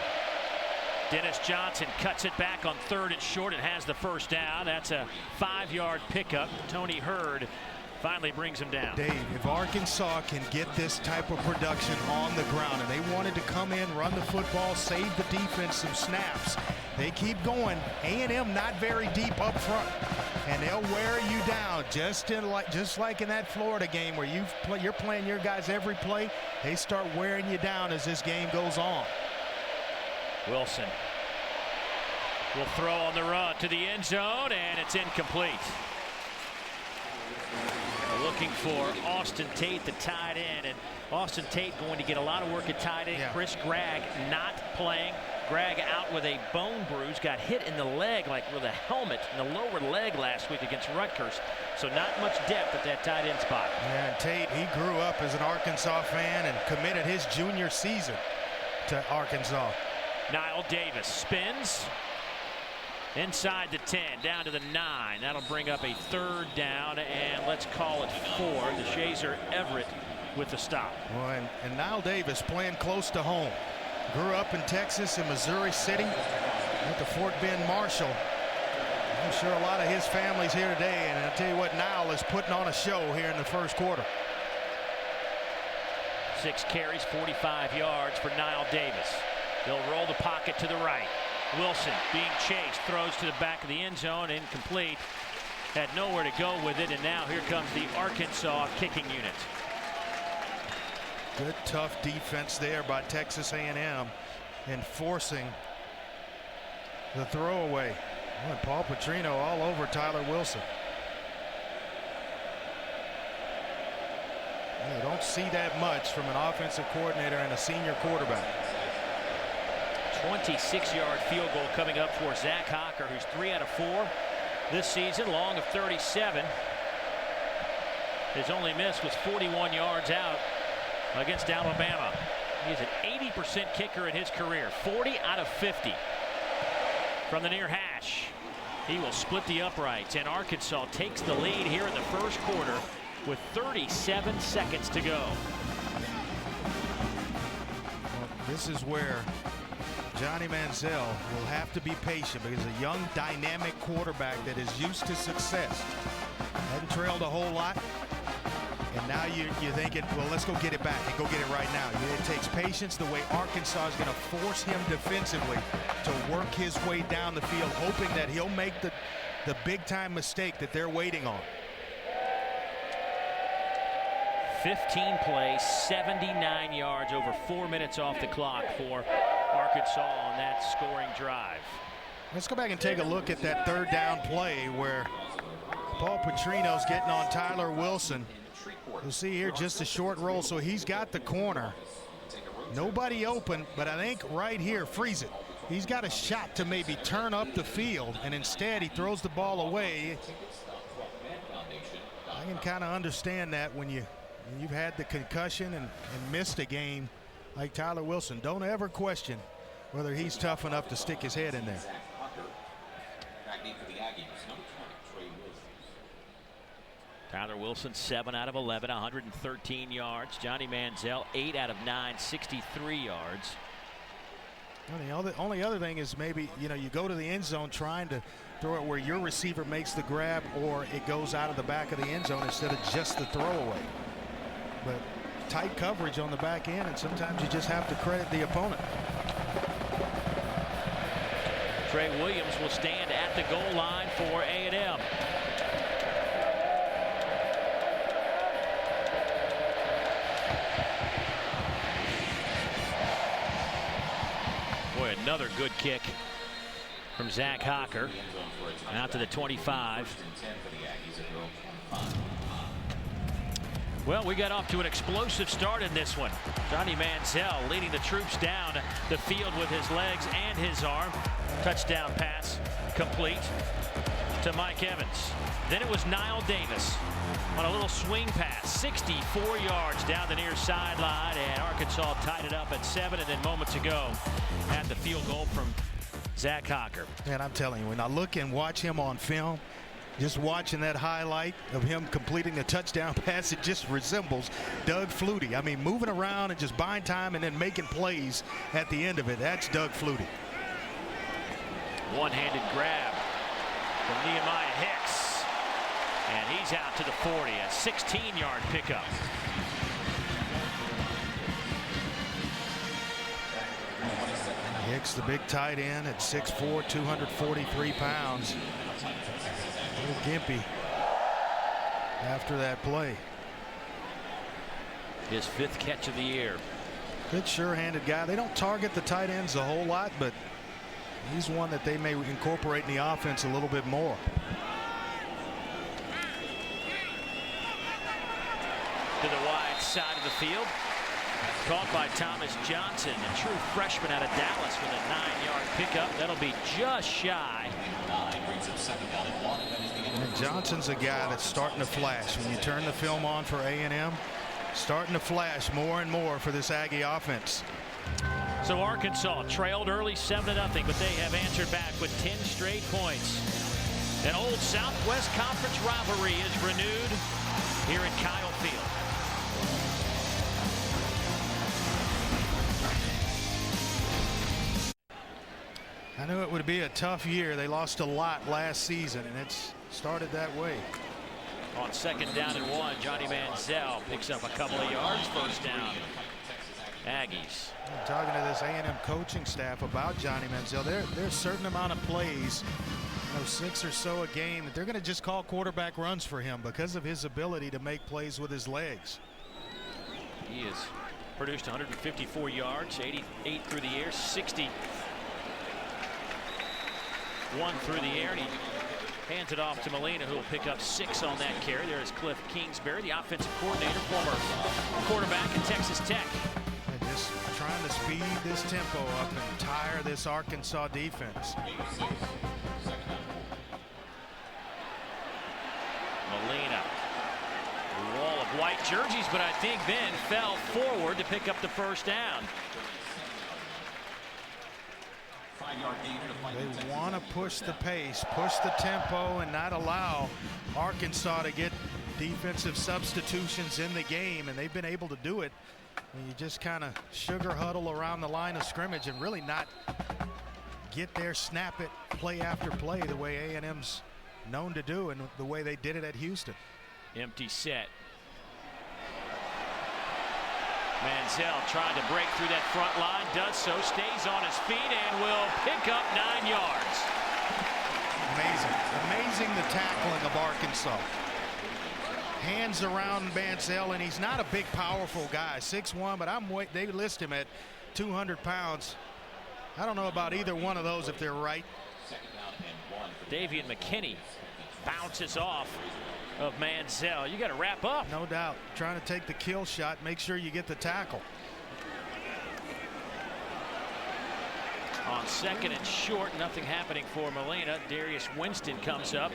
[SPEAKER 2] Dennis Johnson cuts it back on 3rd and short and has the first down. That's a 5-yard pickup. Tony Hurd finally brings him down.
[SPEAKER 3] Dave, if Arkansas can get this type of production on the ground, and they wanted to come in, run the football, save the defense some snaps, they keep going. A&M not very deep up front, and they'll wear you down just like in that Florida game where you're playing your guys every play. They start wearing you down as this game goes on.
[SPEAKER 2] Wilson will throw on the run to the end zone, and it's incomplete. Looking for Austin Tate, the tight end, and Austin Tate going to get a lot of work at tight end.
[SPEAKER 3] Yeah.
[SPEAKER 2] Chris Gregg not playing. Gregg out with a bone bruise, got hit in the leg, like with a helmet in the lower leg last week against Rutgers. So not much depth at that tight end spot.
[SPEAKER 3] Yeah, and Tate, he grew up as an Arkansas fan and committed his junior season to Arkansas.
[SPEAKER 2] Knile Davis spins inside the 10, down to the 9. That'll bring up a 3rd down, and let's call it 4. DeShazer Everett with the stop.
[SPEAKER 3] Well, and Knile Davis playing close to home. Grew up in Texas, in Missouri City, went to Fort Bend Marshall. I'm sure a lot of his family's here today, and I'll tell you what, Knile is putting on a show here in the first quarter.
[SPEAKER 2] 6 carries, 45 yards for Knile Davis. They'll roll the pocket to the right. Wilson being chased, throws to the back of the end zone, incomplete. Had nowhere to go with it, and now here comes the Arkansas kicking unit.
[SPEAKER 3] Good tough defense there by Texas A&M, enforcing the throwaway. Boy, Paul Petrino all over Tyler Wilson. You don't see that much from an offensive coordinator and a senior quarterback.
[SPEAKER 2] 26-yard field goal coming up for Zach Hocker, who's 3 out of 4 this season, long of 37. His only miss was 41 yards out against Alabama. He's an 80% kicker in his career, 40 out of 50 from the near hash. He will split the uprights, and Arkansas takes the lead here in the first quarter with 37 seconds to go.
[SPEAKER 3] Well, this is where Johnny Manziel will have to be patient because a young, dynamic quarterback that is used to success. Hadn't trailed a whole lot. And now you're thinking, well, let's go get it back and go get it right now. It takes patience, the way Arkansas is going to force him defensively to work his way down the field, hoping that he'll make the big-time mistake that they're waiting on.
[SPEAKER 2] 15 plays, 79 yards, over 4 minutes off the clock for Arkansas on that scoring drive.
[SPEAKER 3] Let's go back and take a look at that third down play where Paul Petrino's getting on Tyler Wilson. You'll see here just a short roll, so he's got the corner. Nobody open, but I think right here, freeze it. He's got a shot to maybe turn up the field, and instead he throws the ball away. I can kind of understand that when you've had the concussion and missed a game like Tyler Wilson. Don't ever question whether he's tough enough to stick his head in there.
[SPEAKER 2] Tyler Wilson, 7 out of 11, 113 yards. Johnny Manziel, 8 out of 9, 63 yards.
[SPEAKER 3] Well, the only other thing is maybe, you go to the end zone trying to throw it where your receiver makes the grab, or it goes out of the back of the end zone instead of just the throwaway. But tight coverage on the back end, and sometimes you just have to credit the opponent.
[SPEAKER 2] Trey Williams will stand at the goal line for A&M. Boy, another good kick from Zach Hocker out to the 25. Well, we got off to an explosive start in this one. Johnny Manziel leading the troops down the field with his legs and his arm. Touchdown pass complete to Mike Evans. Then it was Knile Davis on a little swing pass, 64 yards down the near sideline, and Arkansas tied it up at 7. And then moments ago had the field goal from Zach Hocker.
[SPEAKER 3] And I'm telling you, when I look and watch him on film, just watching that highlight of him completing the touchdown pass, it just resembles Doug Flutie. I mean, moving around and just buying time and then making plays at the end of it. That's Doug Flutie.
[SPEAKER 2] One-handed grab from Nehemiah Hicks, and he's out to the 40, a 16-yard pickup.
[SPEAKER 3] Hicks, the big tight end at 6'4", 243 pounds. A little gimpy after that play.
[SPEAKER 2] His 5th catch of the year.
[SPEAKER 3] Good sure-handed guy. They don't target the tight ends a whole lot, but he's one that they may incorporate in the offense a little bit more.
[SPEAKER 2] To the wide side of the field. Caught by Thomas Johnson, a true freshman out of Dallas, with a 9-yard pickup. That'll be just shy.
[SPEAKER 3] And Johnson's a guy that's starting to flash. When you turn the film on for A&M, starting to flash more and more for this Aggie offense.
[SPEAKER 2] So Arkansas trailed early 7-0, but they have answered back with 10 straight points. An old Southwest Conference rivalry is renewed here at Kyle Field.
[SPEAKER 3] I knew it would be a tough year. They lost a lot last season, and it's started that way.
[SPEAKER 2] On 2nd down and 1, Johnny Manziel picks up a couple of yards. First down, Aggies.
[SPEAKER 3] I'm talking to this A&M coaching staff about Johnny Manziel. There's a certain amount of plays, 6 or so a game, that they're going to just call quarterback runs for him because of his ability to make plays with his legs.
[SPEAKER 2] He has produced 154 yards, 88 through the air, 61 through the air, and he hands it off to Molina, who will pick up 6 on that carry. There is Cliff Kingsbury, the offensive coordinator, former quarterback at Texas Tech.
[SPEAKER 3] And just trying to speed this tempo up and tire this Arkansas defense.
[SPEAKER 2] Molina, a wall of white jerseys, but I think then fell forward to pick up the first down.
[SPEAKER 3] They want to push the pace, push the tempo, and not allow Arkansas to get defensive substitutions in the game, and they've been able to do it when you just kind of sugar huddle around the line of scrimmage and really not get there, snap it play after play the way A&M's known to do and the way they did it at Houston.
[SPEAKER 2] Empty set. Manziel tried to break through that front line, does so, stays on his feet, and will pick up 9 yards.
[SPEAKER 3] Amazing the tackling of Arkansas. Hands around Manziel, and he's not a big, powerful guy, 6'1", but they list him at 200 pounds. I don't know about either one of those if they're right.
[SPEAKER 2] Davian McKinney bounces off of Manziel. You got to wrap up.
[SPEAKER 3] No doubt. Trying to take the kill shot, make sure you get the tackle.
[SPEAKER 2] On 2nd and short, nothing happening for Molina. Darius Winston comes up,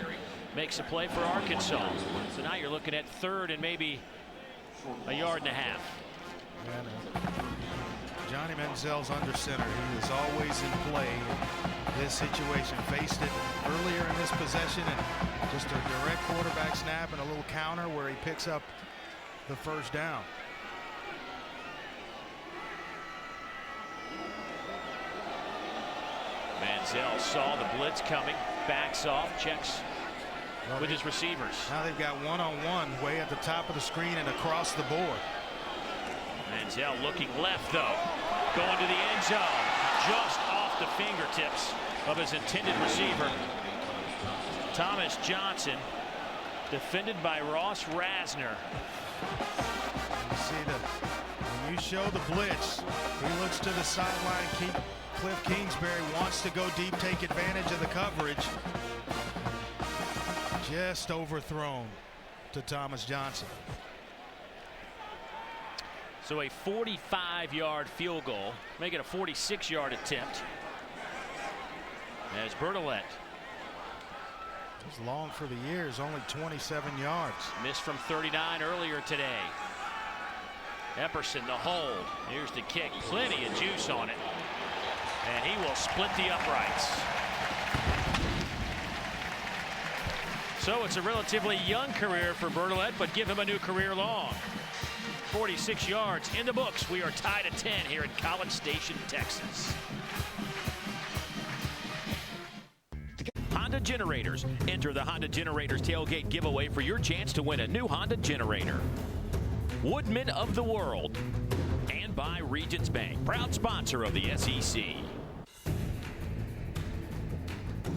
[SPEAKER 2] makes a play for Arkansas. So now you're looking at 3rd and maybe a yard and a half.
[SPEAKER 3] Johnny Manziel's under center. He is always in play in this situation. Faced it earlier in this possession and just a direct quarterback snap and a little counter where he picks up the first down.
[SPEAKER 2] Manziel saw the blitz coming, backs off, checks with his receivers.
[SPEAKER 3] Now they've got one-on-one way at the top of the screen and across the board.
[SPEAKER 2] Manziel looking left, though, going to the end zone, just off the fingertips of his intended receiver. Thomas Johnson, defended by Ross Rasner.
[SPEAKER 3] You see when you show the blitz, he looks to the sideline. Cliff Kingsbury wants to go deep, take advantage of the coverage. Just overthrown to Thomas Johnson.
[SPEAKER 2] So a 45-yard field goal, make it a 46-yard attempt. As Bertolet.
[SPEAKER 3] It was long for the years, only 27 yards.
[SPEAKER 2] Missed from 39 earlier today. Epperson, the hold. Here's the kick, plenty of juice on it. And he will split the uprights. So it's a relatively young career for Bertolet, but give him a new career long. 46 yards in the books. We are tied at 10 here in College Station, Texas. Honda Generators. Enter the Honda Generators tailgate giveaway for your chance to win a new Honda generator. Woodman of the World. And by Regions Bank, proud sponsor of the SEC.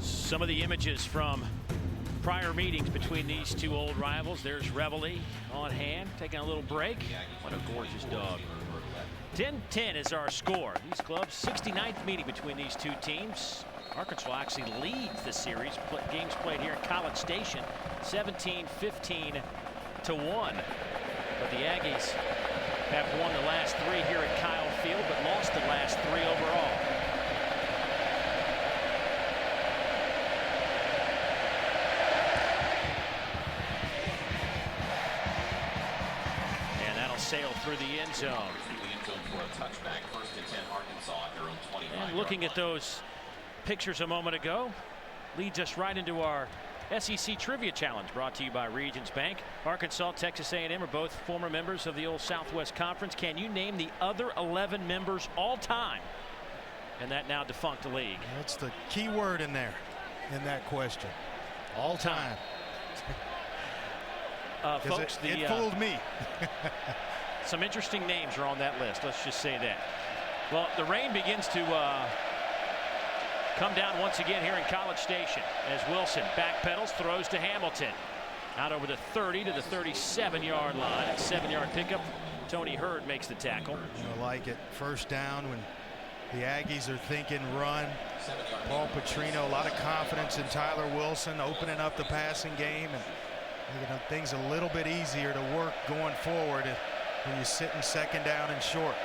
[SPEAKER 2] Some of the images from prior meetings between these two old rivals. There's Reveille on hand, taking a little break. What a gorgeous dog. 10-10 is our score. These clubs, 69th meeting between these two teams. Arkansas actually leads the series. Games played here in College Station, 17-15 to 1. But the Aggies have won the last 3 here at Kyle Field, but lost the last 3 overall. And that'll sail through the end zone. And looking at those pictures a moment ago, leads us right into our SEC Trivia Challenge, brought to you by Regions Bank. Arkansas, Texas A&M are both former members of the old Southwest Conference. Can you name the other 11 members all time in that now defunct league?
[SPEAKER 3] That's the key word in there, in that question. All time.
[SPEAKER 2] Folks,
[SPEAKER 3] it fooled me.
[SPEAKER 2] Some interesting names are on that list. Let's just say that. Well, the rain begins to come down once again here in College Station as Wilson backpedals, throws to Hamilton. Out over the 30 to the 37-yard line. 7-yard pickup. Tony Hurd makes the tackle.
[SPEAKER 3] I like it. First down when the Aggies are thinking run. Paul Petrino, a lot of confidence in Tyler Wilson, opening up the passing game and making things a little bit easier to work going forward when you're sitting second down and short.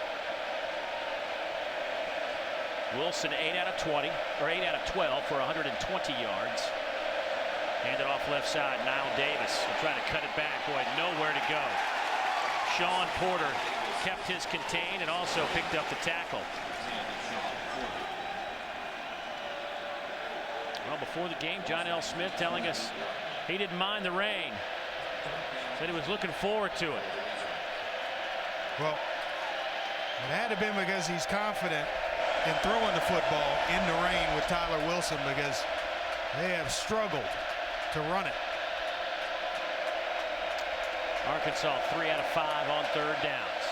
[SPEAKER 2] Wilson 8 out of 20, or 8 out of 12 for 120 yards. Handed off left side, Knile Davis will try to cut it back. Boy, nowhere to go. Sean Porter kept his contained and also picked up the tackle. Well, before the game, John L. Smith telling us he didn't mind the rain. Said he was looking forward to it.
[SPEAKER 3] Well, It had to have been because he's confident in throwing the football in the rain with Tyler Wilson, because they have struggled to run it.
[SPEAKER 2] Arkansas 3 out of 5 on third downs.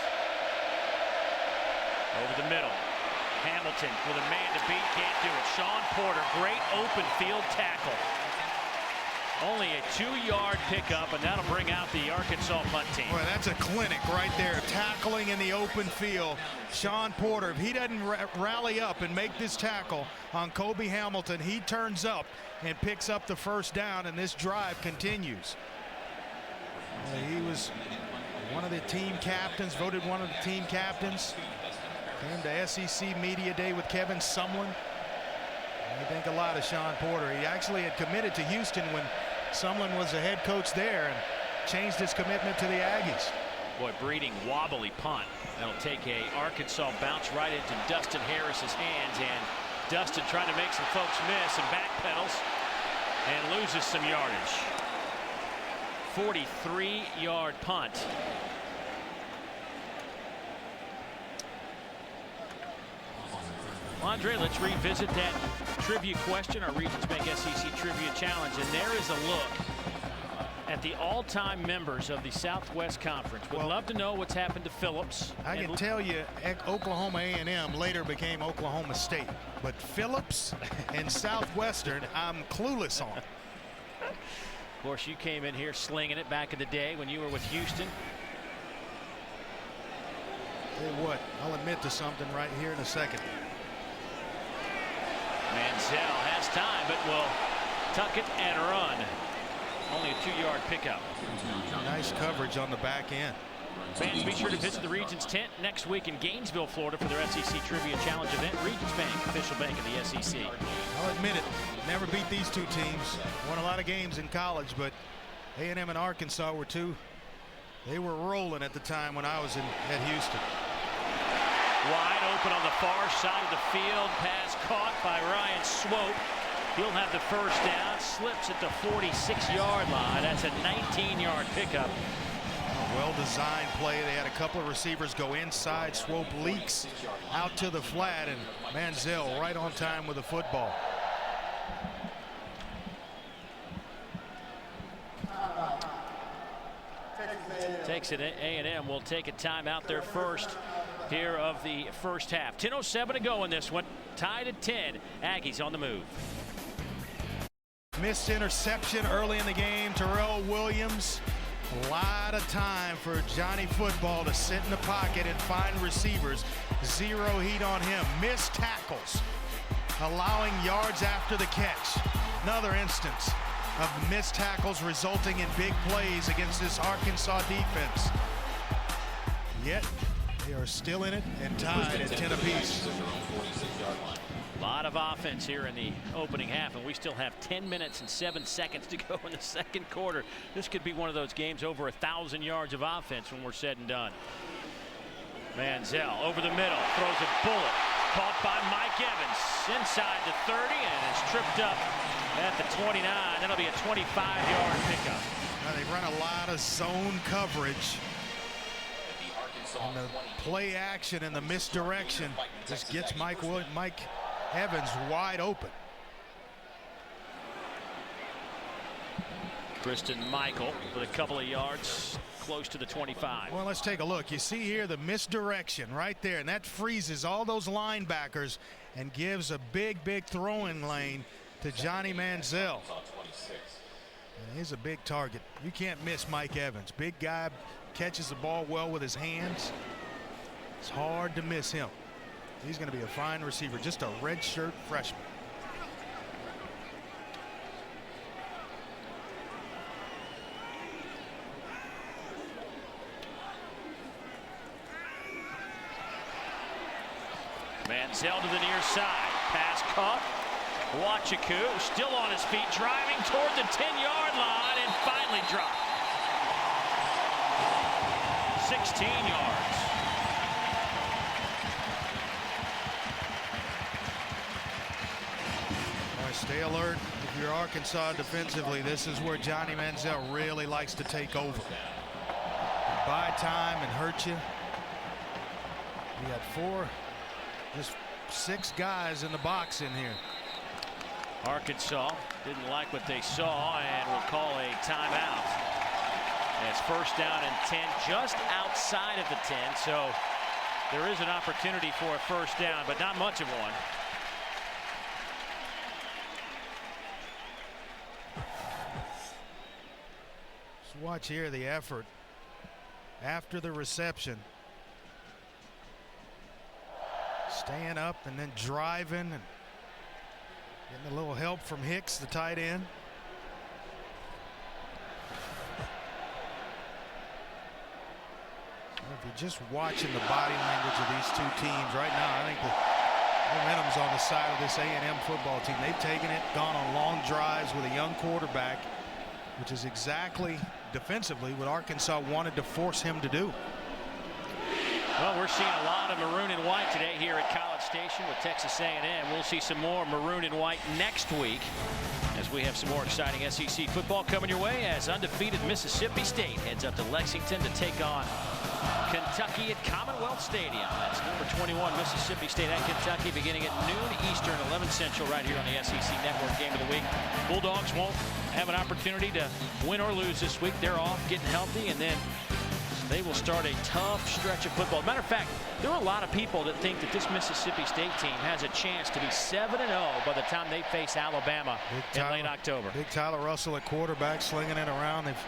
[SPEAKER 2] Over the middle. Hamilton with a man to beat, can't do it. Sean Porter, great open field tackle. Only a 2-yard pickup, and that'll bring out the Arkansas punt team.
[SPEAKER 3] Boy, that's a clinic right there. Tackling in the open field. Sean Porter, if he doesn't rally up and make this tackle on Cobi Hamilton, he turns up and picks up the first down, and this drive continues. He was one of the team captains, voted one of the team captains. Came to SEC Media Day with Kevin Sumlin. I think a lot of Sean Porter. He actually had committed to Houston when Sumlin was the head coach there, and changed his commitment to the Aggies.
[SPEAKER 2] Boy, Breeding wobbly punt. That'll take a Arkansas bounce right into Dustin Harris's hands, and Dustin trying to make some folks miss and backpedals and loses some yardage. 43-yard punt. Andre, let's revisit that trivia question, our Regions Bank SEC Trivia Challenge, and there is a look at the all-time members of the Southwest Conference. Would love to know what's happened to Phillips.
[SPEAKER 3] I can tell you Oklahoma A&M later became Oklahoma State, but Phillips and Southwestern I'm clueless on.
[SPEAKER 2] Of course, you came in here slinging it back in the day when you were with Houston.
[SPEAKER 3] Tell you what, I'll admit to something right here in a second.
[SPEAKER 2] Manziel has time, but will tuck it and run. Only a 2-yard pickup.
[SPEAKER 3] Nice coverage on the back end.
[SPEAKER 2] Fans, be sure to visit the Regions tent next week in Gainesville, Florida for their SEC Trivia Challenge event. Regions Bank, official bank of the SEC.
[SPEAKER 3] I'll admit it, never beat these two teams. Won a lot of games in college, but A&M and Arkansas were they were rolling at the time when I was at Houston.
[SPEAKER 2] Wide open on the far side of the field. Pass caught by Ryan Swope. He'll have the first down. Slips at the 46-yard line. That's a 19-yard pickup.
[SPEAKER 3] Well-designed play. They had a couple of receivers go inside. Swope leaks out to the flat, and Manziel right on time with the football.
[SPEAKER 2] Takes it. A&M will take a timeout, their first here of the first half. 10:07 to go in this one. Tied at 10. Aggies on the move.
[SPEAKER 3] Missed interception early in the game. Terrell Williams. A lot of time for Johnny Football to sit in the pocket and find receivers. Zero heat on him. Missed tackles, allowing yards after the catch. Another instance of missed tackles resulting in big plays against this Arkansas defense. Yet they are still in it and tied at 10 apiece.
[SPEAKER 2] A lot of offense here in the opening half, and we still have 10 minutes and 7 seconds to go in the second quarter. This could be one of those games over 1,000 yards of offense when we're said and done. Manziel over the middle, throws a bullet, caught by Mike Evans inside the 30, and is tripped up at the 29. That'll be a 25-yard pickup.
[SPEAKER 3] Now they run a lot of zone coverage. And the play action and the misdirection just gets Mike Evans wide open.
[SPEAKER 2] Kristen Michael with a couple of yards close to the 25.
[SPEAKER 3] Well, let's take a look. You see here the misdirection right there, and that freezes all those linebackers and gives a big throwing lane to Johnny Manziel. And he's a big target. You can't miss Mike Evans. Big guy, catches the ball well with his hands. It's hard to miss him. He's going to be a fine receiver, just a redshirt freshman.
[SPEAKER 2] Manziel to the near side. Pass caught. Wachiku still on his feet, driving toward the 10-yard line, and finally dropped. 16 yards.
[SPEAKER 3] Stay alert if you're Arkansas defensively. This is where Johnny Manziel really likes to take over. Buy time and hurt you. We got just 6 guys in the box in here.
[SPEAKER 2] Arkansas didn't like what they saw and will call a timeout. And it's first down and 10, just outside of the 10. So there is an opportunity for a first down, but not much of one.
[SPEAKER 3] Just watch here the effort after the reception. Staying up and then driving and getting a little help from Hicks, the tight end. If you're just watching the body language of these two teams right now, I think the momentum's on the side of this A&M football team. They've taken it, gone on long drives with a young quarterback, which is exactly defensively what Arkansas wanted to force him to do.
[SPEAKER 2] Well, we're seeing a lot of maroon and white today here at College Station with Texas A&M. We'll see some more maroon and white next week as we have some more exciting SEC football coming your way as undefeated Mississippi State heads up to Lexington to take on Kentucky at Commonwealth Stadium. That's number 21 Mississippi State at Kentucky beginning at noon Eastern, 11 Central, right here on the SEC Network. Game of the week. Bulldogs won't have an opportunity to win or lose this week. They're off getting healthy, and then they will start a tough stretch of football. Matter of fact, there are a lot of people that think that this Mississippi State team has a chance to be 7-0 by the time they face Alabama in late October.
[SPEAKER 3] Big Tyler Russell at quarterback, slinging it around. They've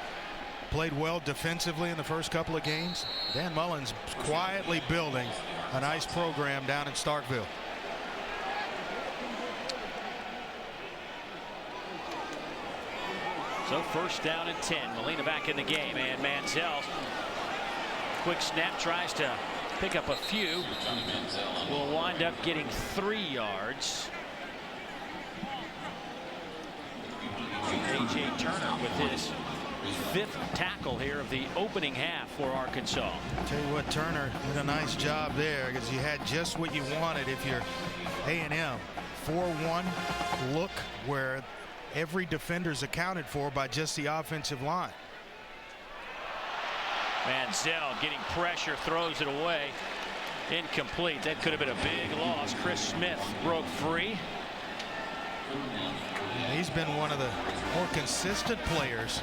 [SPEAKER 3] played well defensively in the first couple of games. Dan Mullen's quietly building a nice program down in Starkville.
[SPEAKER 2] So first down and 10. Molina back in the game, and Manziel, quick snap, tries to pick up a few. Will wind up getting 3 yards. A.J. Turner with his 5th tackle here of the opening half for Arkansas.
[SPEAKER 3] Tell you what, Turner did a nice job there because you had just what you wanted if you're A&M. 4-1 look where every defender's accounted for by just the offensive line.
[SPEAKER 2] Manziel getting pressure, throws it away. Incomplete. That could have been a big loss. Chris Smith broke free.
[SPEAKER 3] He's been one of the more consistent players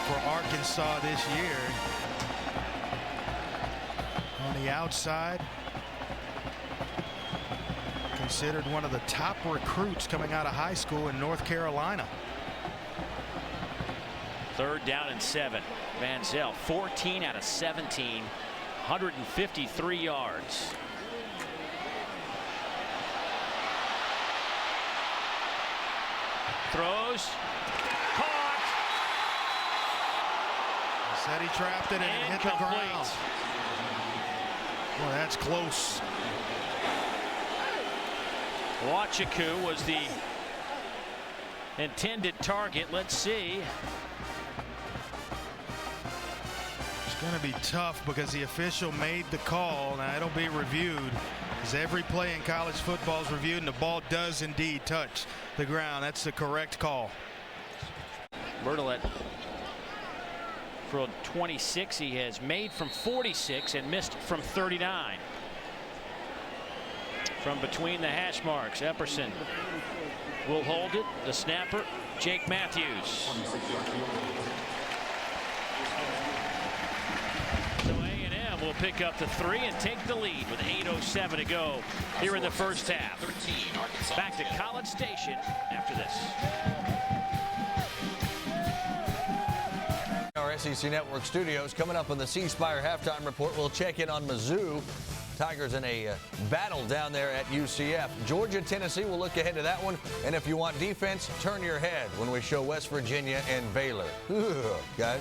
[SPEAKER 3] for Arkansas this year. On the outside, considered one of the top recruits coming out of high school in North Carolina.
[SPEAKER 2] Third down and 7. Manziel 14 out of 17, 153 yards. Throws, caught.
[SPEAKER 3] He said he trapped it and it hit the ground. Well, that's close.
[SPEAKER 2] Wachiku was the intended target. Let's see.
[SPEAKER 3] It's going to be tough because the official made the call. Now it'll be reviewed because every play in college football is reviewed, and the ball does indeed touch the ground. That's the correct call.
[SPEAKER 2] Bertolet for 26. He has made from 46 and missed from 39. From between the hash marks, Epperson will hold it. The snapper, Jake Matthews. So A&M will pick up the 3 and take the lead with 8:07 to go here in the first half. Back to College Station after this.
[SPEAKER 1] Our SEC Network studios. Coming up on the C Spire halftime report, we'll check in on Mizzou. Tigers in a battle down there at UCF. Georgia, Tennessee, we'll look ahead to that one. And if you want defense, turn your head when we show West Virginia and Baylor. Guys.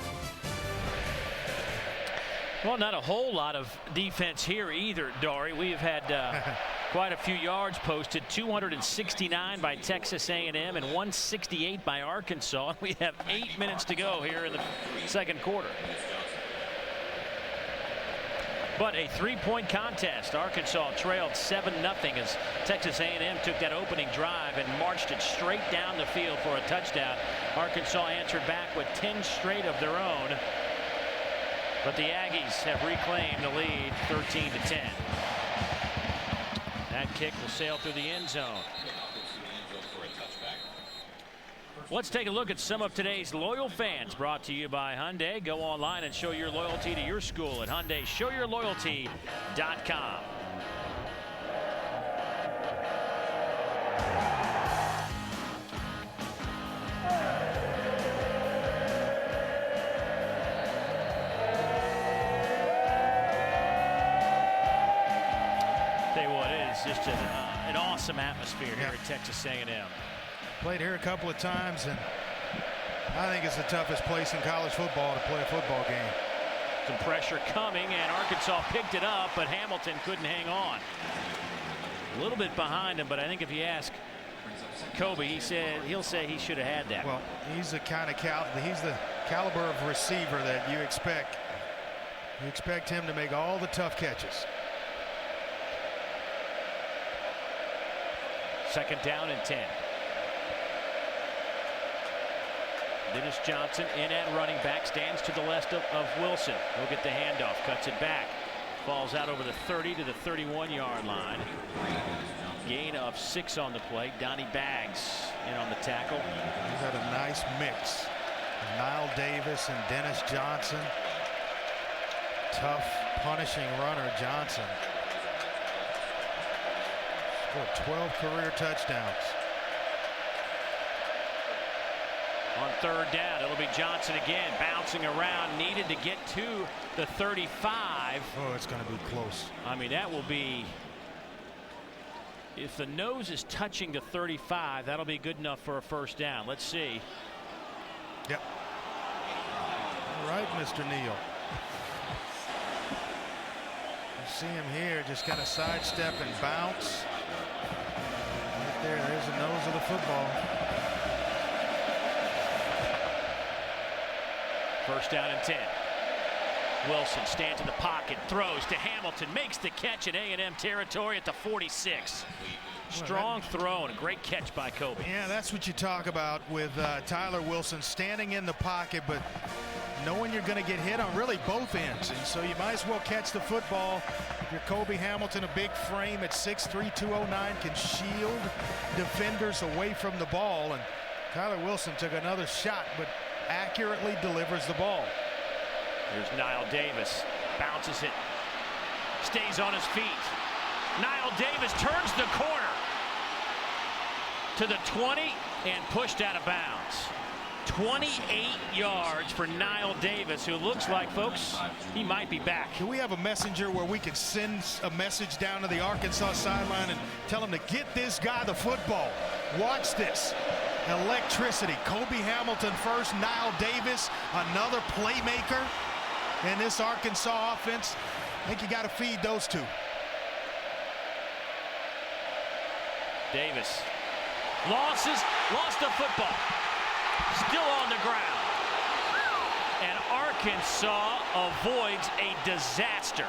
[SPEAKER 2] Well, not a whole lot of defense here either, Dari. We've had quite a few yards posted. 269 by Texas A&M and 168 by Arkansas. We have 8 minutes to go here in the second quarter. But a 3-point contest. Arkansas trailed 7-0 as Texas A&M took that opening drive and marched it straight down the field for a touchdown. Arkansas answered back with 10 straight of their own. But the Aggies have reclaimed the lead 13-10. That kick will sail through the end zone. Let's take a look at some of today's loyal fans, brought to you by Hyundai. Go online and show your loyalty to your school at HyundaiShowYourLoyalty.com. Tell you what, it is just an awesome atmosphere here at Texas A&M.
[SPEAKER 3] Played here a couple of times, and I think it's the toughest place in college football to play a football game.
[SPEAKER 2] Some pressure coming, and Arkansas picked it up, but Hamilton couldn't hang on. A little bit behind him, but I think if you ask Cobi, he'll say he should have had that.
[SPEAKER 3] Well, he's the kind of he's the caliber of receiver that you expect. You expect him to make all the tough catches.
[SPEAKER 2] Second down and 10. Dennis Johnson in at running back, stands to the left of Wilson. He'll get the handoff, cuts it back, falls out over the 30 to the 31-yard line. Gain of 6 on the play. Donnie Baggs in on the tackle.
[SPEAKER 3] He's had a nice mix. Knile Davis and Dennis Johnson. Tough, punishing runner Johnson. Scored 12 career touchdowns.
[SPEAKER 2] On third down, it'll be Johnson again, bouncing around, needed to get to the 35.
[SPEAKER 3] Oh, it's going to be close.
[SPEAKER 2] I mean, that will be, if the nose is touching the 35, that'll be good enough for a first down. Let's see.
[SPEAKER 3] Yep. All right, Mr. Neal. You see him here, just kind of sidestep and bounce. Right there's the nose of the football.
[SPEAKER 2] First down and 10. Wilson stands in the pocket, throws to Hamilton, makes the catch in A&M territory at the 46. Strong throw and a great catch by Cobi.
[SPEAKER 3] Yeah, that's what you talk about with Tyler Wilson, standing in the pocket, but knowing you're going to get hit on really both ends. And so you might as well catch the football. Your Cobi Hamilton, a big frame at 6'3", 209, can shield defenders away from the ball. And Tyler Wilson took another shot, but accurately delivers the ball.
[SPEAKER 2] Here's Knile Davis, bounces it, stays on his feet. Knile Davis turns the corner to the 20 and pushed out of bounds. 28 yards for Knile Davis, who looks like, folks, he might be back.
[SPEAKER 3] Do we have a messenger where we could send a message down to the Arkansas sideline and tell him to get this guy the football? Watch this. Electricity. Cobi Hamilton first, Knile Davis, another playmaker in this Arkansas offense. I think you got to feed those two.
[SPEAKER 2] Davis lost the football. Still on the ground. And Arkansas avoids a disaster.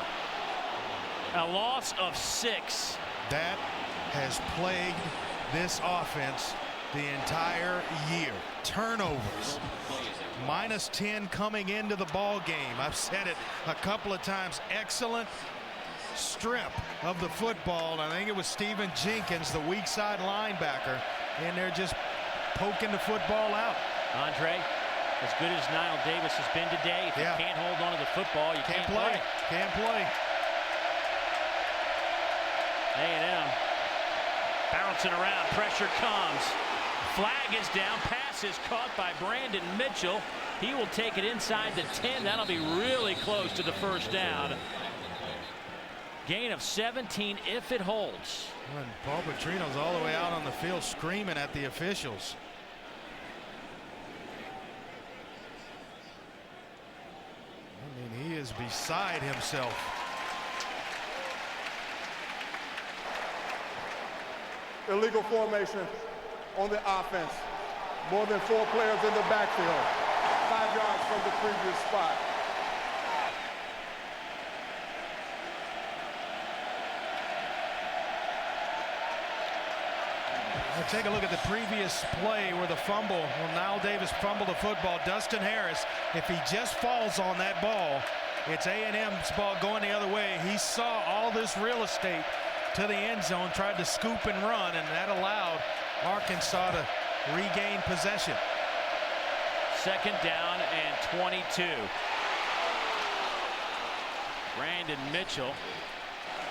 [SPEAKER 2] A loss of 6.
[SPEAKER 3] That has plagued this offense the entire year. Turnovers. -10 coming into the ball game. I've said it a couple of times. Excellent strip of the football. I think it was Stephen Jenkins, the weak side linebacker, and they're just poking the football out.
[SPEAKER 2] Andre, as good as Knile Davis has been today, if you can't hold on to the football, you can't play.
[SPEAKER 3] Can't play.
[SPEAKER 2] A&M bouncing around, pressure comes. Flag is down, pass is caught by Brandon Mitchell. He will take it inside the 10. That'll be really close to the first down. Gain of 17 if it holds.
[SPEAKER 3] And Paul Petrino's all the way out on the field screaming at the officials. I mean, he is beside himself.
[SPEAKER 5] Illegal formation on the offense. More than 4 players in the backfield. 5 yards from the previous spot.
[SPEAKER 3] We'll take a look at the previous play where the fumble, when Knile Davis fumbled the football. Dustin Harris, if he just falls on that ball, it's A&M's ball going the other way. He saw all this real estate to the end zone, tried to scoop and run, and that allowed Arkansas to regain possession.
[SPEAKER 2] 2nd down and 22. Brandon Mitchell,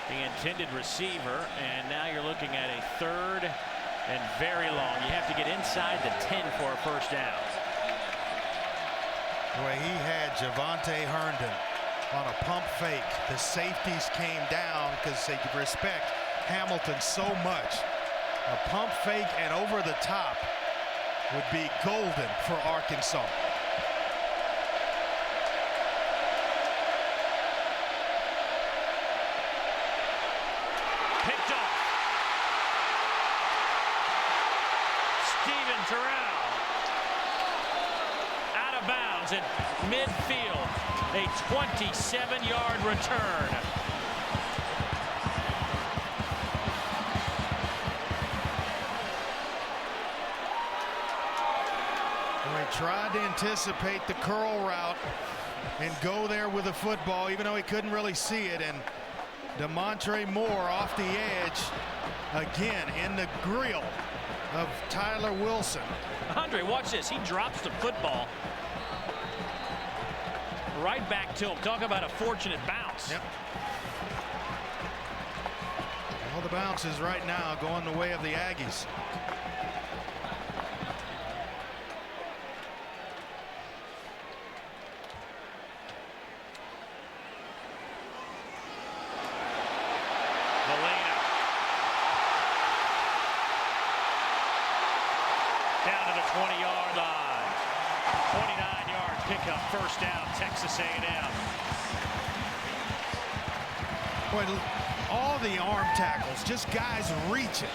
[SPEAKER 2] the intended receiver, and now you're looking at a 3rd and very long. You have to get inside the 10 for a first down.
[SPEAKER 3] Boy, he had Javonte Herndon on a pump fake. The safeties came down because they respect Hamilton so much. A pump fake and over the top would be golden for Arkansas.
[SPEAKER 2] Picked off. Steven Terrell out of bounds at midfield. A 27-yard return.
[SPEAKER 3] He tried to anticipate the curl route and go there with the football, even though he couldn't really see it. And Demontre Moore off the edge again in the grill of Tyler Wilson.
[SPEAKER 2] Andre, watch this. He drops the football right back to him. Talk about a fortunate bounce.
[SPEAKER 3] Yep. All the bounces right now going the way of the Aggies.
[SPEAKER 2] Down to the 20-yard line. 29-yard pickup, first down, Texas A&M.
[SPEAKER 3] Boy, all the arm tackles, just guys reaching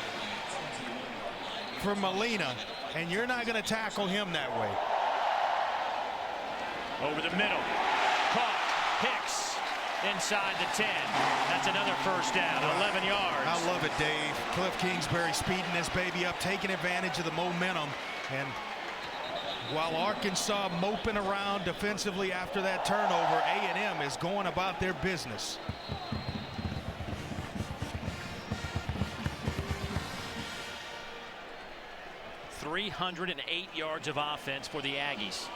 [SPEAKER 3] for Molina, and you're not going to tackle him that way.
[SPEAKER 2] Over the middle. Caught. Hicks inside the 10. That's another first down, 11 yards.
[SPEAKER 3] I love it, Dave. Cliff Kingsbury speeding this baby up, taking advantage of the momentum. And while Arkansas moping around defensively after that turnover, A&M is going about their business.
[SPEAKER 2] .308 yards of offense for the Aggies.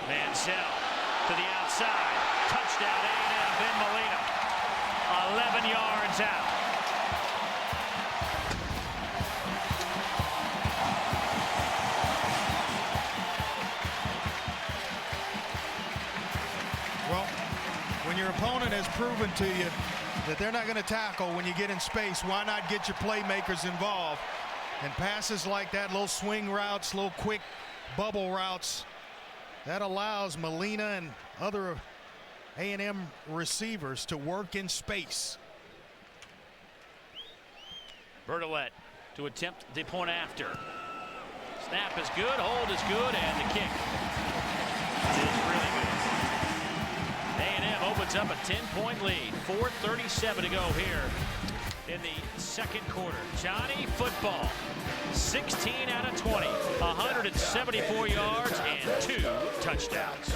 [SPEAKER 2] Manziel to the outside. Touchdown A&M, Ben Molina. 11 yards out.
[SPEAKER 3] Well, when your opponent has proven to you that they're not going to tackle when you get in space, why not get your playmakers involved? And passes like that, little swing routes, little quick bubble routes, that allows Molina and other A&M receivers to work in space.
[SPEAKER 2] Bertolet to attempt the point after. Snap is good, hold is good, and the kick is really good. A&M opens up a 10-point lead. 4:37 to go here in the second quarter. Johnny football. 16 out of 20, 174 yards and 2 touchdowns.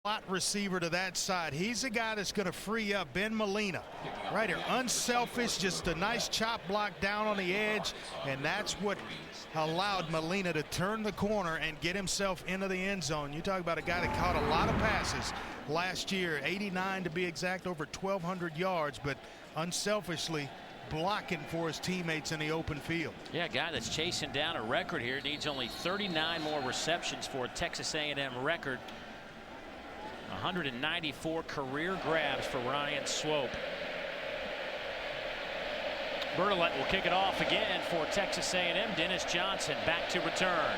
[SPEAKER 3] Slot receiver to that side. He's the guy that's going to free up Ben Molina. Right here, unselfish, just a nice chop block down on the edge, and that's what allowed Molina to turn the corner and get himself into the end zone. You talk about a guy that caught a lot of passes last year, 89 to be exact, over 1,200 yards, but unselfishly blocking for his teammates in the open field.
[SPEAKER 2] Yeah, a guy that's chasing down a record here. Needs only 39 more receptions for a Texas A&M record. 194 career grabs for Ryan Swope. Bertolet will kick it off again for Texas A&M. Dennis Johnson back to return.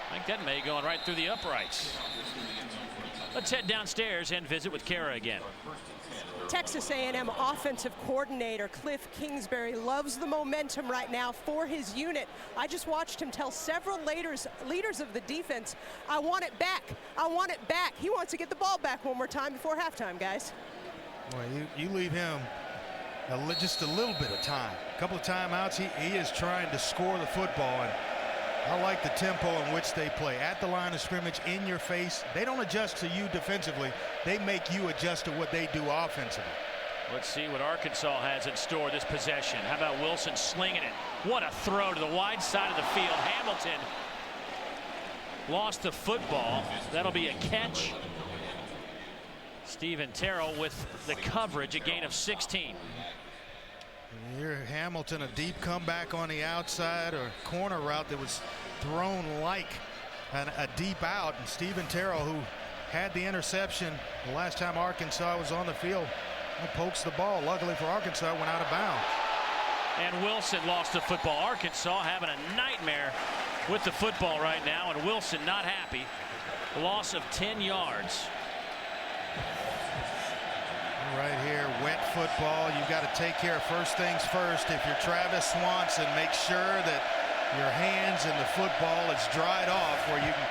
[SPEAKER 2] I think that may have gone right through the uprights. Let's head downstairs and visit with Kara again.
[SPEAKER 4] Texas A&M offensive coordinator Cliff Kingsbury loves the momentum right now for his unit. I just watched him tell several leaders of the defense, I want it back. I want it back. He wants to get the ball back one more time before halftime, guys.
[SPEAKER 3] Boy, you leave him just a little bit of time. A couple of timeouts. He is trying to score the football, and I like the tempo in which they play. At the line of scrimmage, in your face. They don't adjust to you defensively. They make you adjust to what they do offensively.
[SPEAKER 2] Let's see what Arkansas has in store this possession. How about Wilson slinging it? What a throw to the wide side of the field. Hamilton lost the football. That'll be a catch. Stephen Terrell with the coverage, a gain of 16.
[SPEAKER 3] Here Hamilton, a deep comeback on the outside, or corner route that was thrown like a deep out, and Stephen Terrell, who had the interception the last time Arkansas was on the field, pokes the ball. Luckily for Arkansas, went out of bounds.
[SPEAKER 2] And Wilson lost the football. Arkansas having a nightmare with the football right now, and Wilson not happy. A loss of 10 yards.
[SPEAKER 3] Right here, wet football. You got to take care of first things first. If you're Travis Swanson, make sure that your hands and the football is dried off, where you can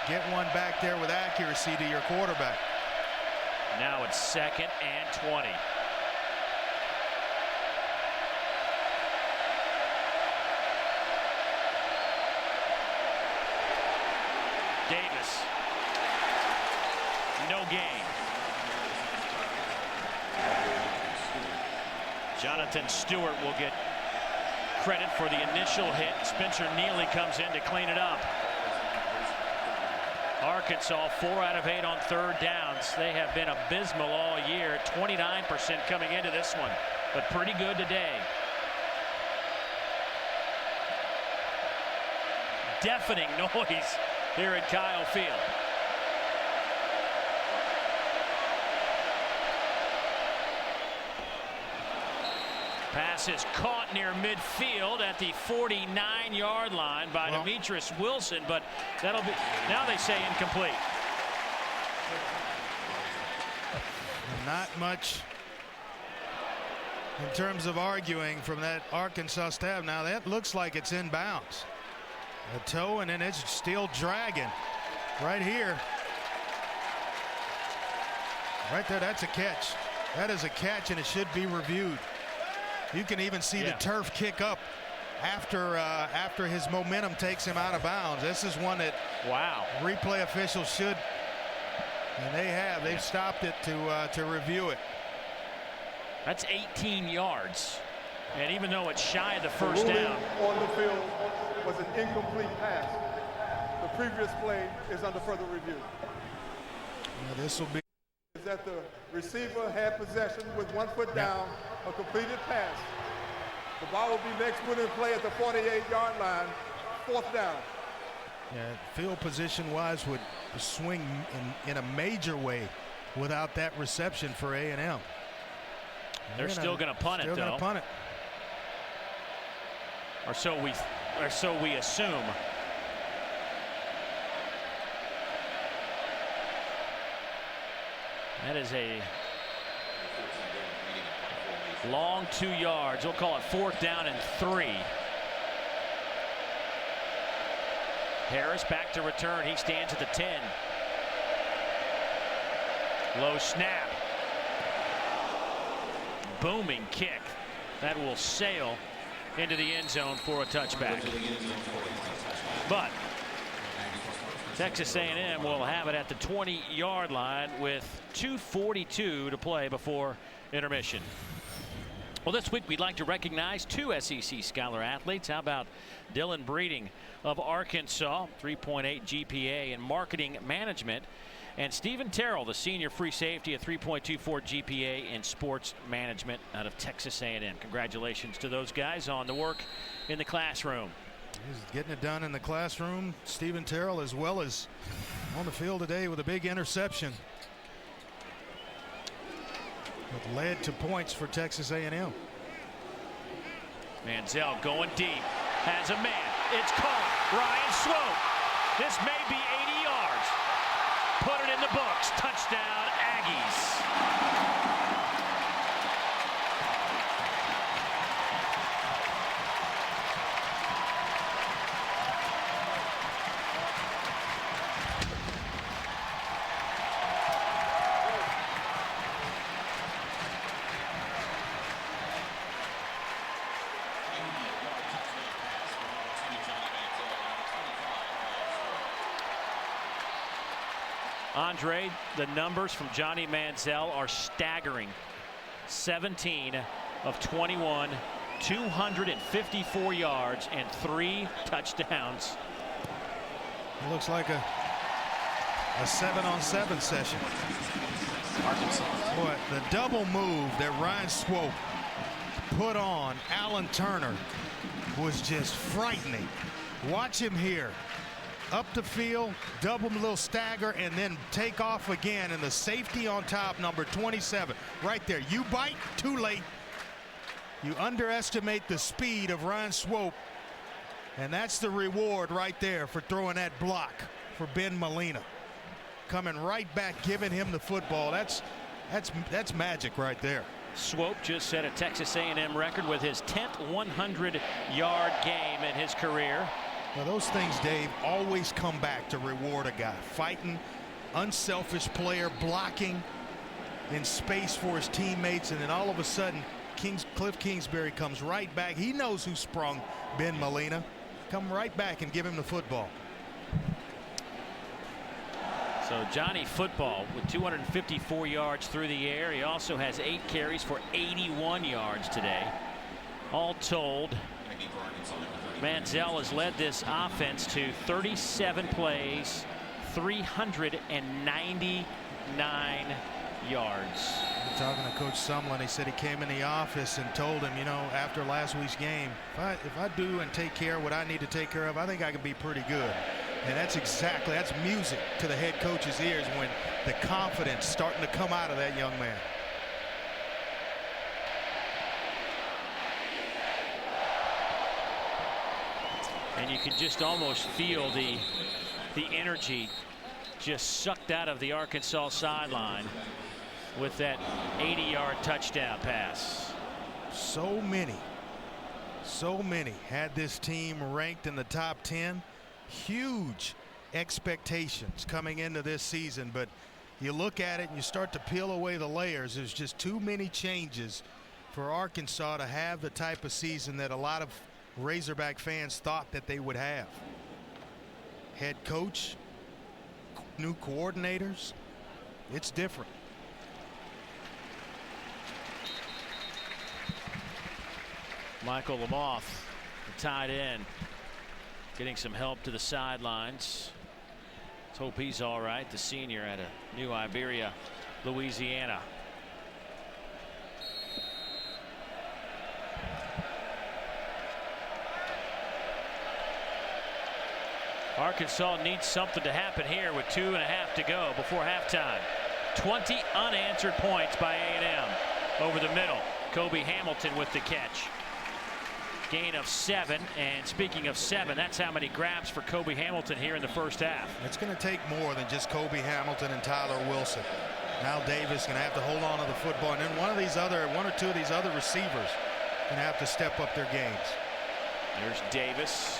[SPEAKER 3] get one back there with accuracy to your quarterback.
[SPEAKER 2] Now it's 2nd and 20. Davis. No gain. Jonathan Stewart will get credit for the initial hit. Spencer Neely comes in to clean it up. Arkansas 4 out of 8 on 3rd downs. They have been abysmal all year. 29% coming into this one, but pretty good today. Deafening noise here at Kyle Field. Pass is caught near midfield at the 49-yard line by Demetrius Wilson, but that'll be, now they say, incomplete.
[SPEAKER 3] Not much in terms of arguing from that Arkansas staff. Now that looks like it's inbounds. A toe, and then it's still dragging right here. Right there, that's a catch. That is a catch, and it should be reviewed. You can even see the turf kick up after his momentum takes him out of bounds. This is one that replay officials should, and they've stopped it to review it.
[SPEAKER 2] That's 18 yards, and even though it's shy of the first down,
[SPEAKER 5] on the field was an incomplete pass. The previous play is under further review.
[SPEAKER 3] This will be
[SPEAKER 5] that the receiver had possession with 1 foot down, a completed pass. The ball will be next put in play at the 48-yard line, 4th down.
[SPEAKER 3] Yeah, field position wise would swing in a major way without that reception for A&M.
[SPEAKER 2] They're still going to punt it, though.
[SPEAKER 3] Still going to punt it.
[SPEAKER 2] Or so we assume. That is a long 2 yards. We'll call it 4th down and 3. Harris back to return. He stands at the 10. Low snap. Booming kick. That will sail into the end zone for a touchback. But Texas A&M will have it at the 20-yard line with 2:42 to play before intermission. Well, this week we'd like to recognize 2 SEC Scholar athletes. How about Dylan Breeding of Arkansas, 3.8 GPA in marketing management, and Stephen Terrell, the senior free safety, a 3.24 GPA in sports management out of Texas A&M. Congratulations to those guys on the work in the classroom.
[SPEAKER 3] He's getting it done in the classroom. Stephen Terrell, as well as on the field today with a big interception that led to points for Texas A&M.
[SPEAKER 2] Manziel going deep, has a man. It's caught. Ryan Swope. This may be 80 yards. Put it in the books. Touchdown, Aggies. Andre, the numbers from Johnny Manziel are staggering. 17 of 21, 254 yards and 3 touchdowns.
[SPEAKER 3] It looks like a 7-on-7 session. Boy, the double move that Ryan Swope put on Alan Turner was just frightening. Watch him here. Up the field, double little stagger, and then take off again. And the safety on top, number 27, right there. You bite, too late. You underestimate the speed of Ryan Swope, and that's the reward right there for throwing that block for Ben Molina. Coming right back, giving him the football. That's magic right there.
[SPEAKER 2] Swope just set a Texas A&M record with his 10th 100-yard game in his career.
[SPEAKER 3] Now those things, Dave, always come back to reward a guy. Fighting, unselfish player, blocking in space for his teammates, and then all of a sudden Cliff Kingsbury comes right back. He knows who sprung Ben Molina. Come right back and give him the football.
[SPEAKER 2] So Johnny Football with 254 yards through the air. He also has 8 carries for 81 yards today. All told, Manziel has led this offense to 37 plays, 399 yards.
[SPEAKER 3] Talking to Coach Sumlin, he said he came in the office and told him, you know, after last week's game, if I do and take care of what I need to take care of, I think I can be pretty good. And that's music to the head coach's ears when the confidence starting to come out of that young man.
[SPEAKER 2] And you can just almost feel the energy just sucked out of the Arkansas sideline with that 80-yard touchdown pass.
[SPEAKER 3] So many had this team ranked in the top 10. Huge expectations coming into this season, but you look at it and you start to peel away the layers. There's just too many changes for Arkansas to have the type of season that a lot of Razorback fans thought that they would have. Head coach, new coordinators, it's different.
[SPEAKER 2] Michael Lamoth, the tight end, getting some help to the sidelines. Let's hope he's all right. The senior out of New Iberia, Louisiana. Arkansas needs something to happen here with 2.5 to go before halftime. 20 unanswered points by A&M over the middle. Cobi Hamilton with the catch. Gain of 7, and speaking of 7, that's how many grabs for Cobi Hamilton here in the first half.
[SPEAKER 3] It's going to take more than just Cobi Hamilton and Tyler Wilson. Knile Davis going to have to hold on to the football, and then one or two of these other receivers going to have to step up their games.
[SPEAKER 2] There's Davis.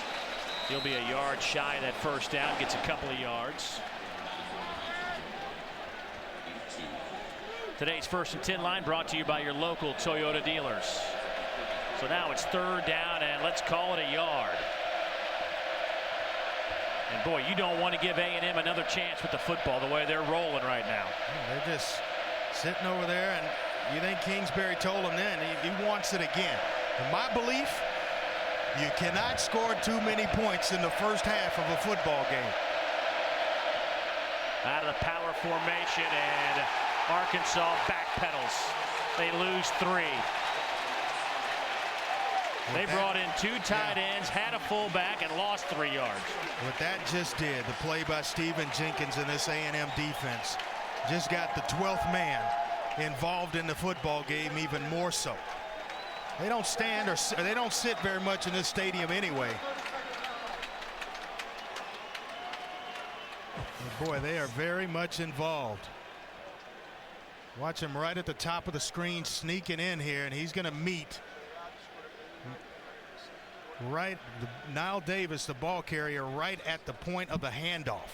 [SPEAKER 2] He'll be a yard shy of that first down, gets a couple of yards. Today's 1st and 10 line brought to you by your local Toyota dealers. So now it's 3rd down, and let's call it a yard. And boy, you don't want to give A&M another chance with the football the way they're rolling right now.
[SPEAKER 3] They're just sitting over there, and you think Kingsbury told him then he wants it again. In my belief, you cannot score too many points in the first half of a football game.
[SPEAKER 2] Out of the power formation, and Arkansas backpedals. They lose 3. They brought in 2 tight ends, had a fullback, and lost 3 yards.
[SPEAKER 3] What that just did, the play by Stephen Jenkins in this A&M defense, just got the 12th man involved in the football game even more so. They don't stand or they don't sit very much in this stadium anyway. And boy, they are very much involved. Watch him right at the top of the screen sneaking in here, and he's going to meet right Knile Davis, the ball carrier, right at the point of the handoff.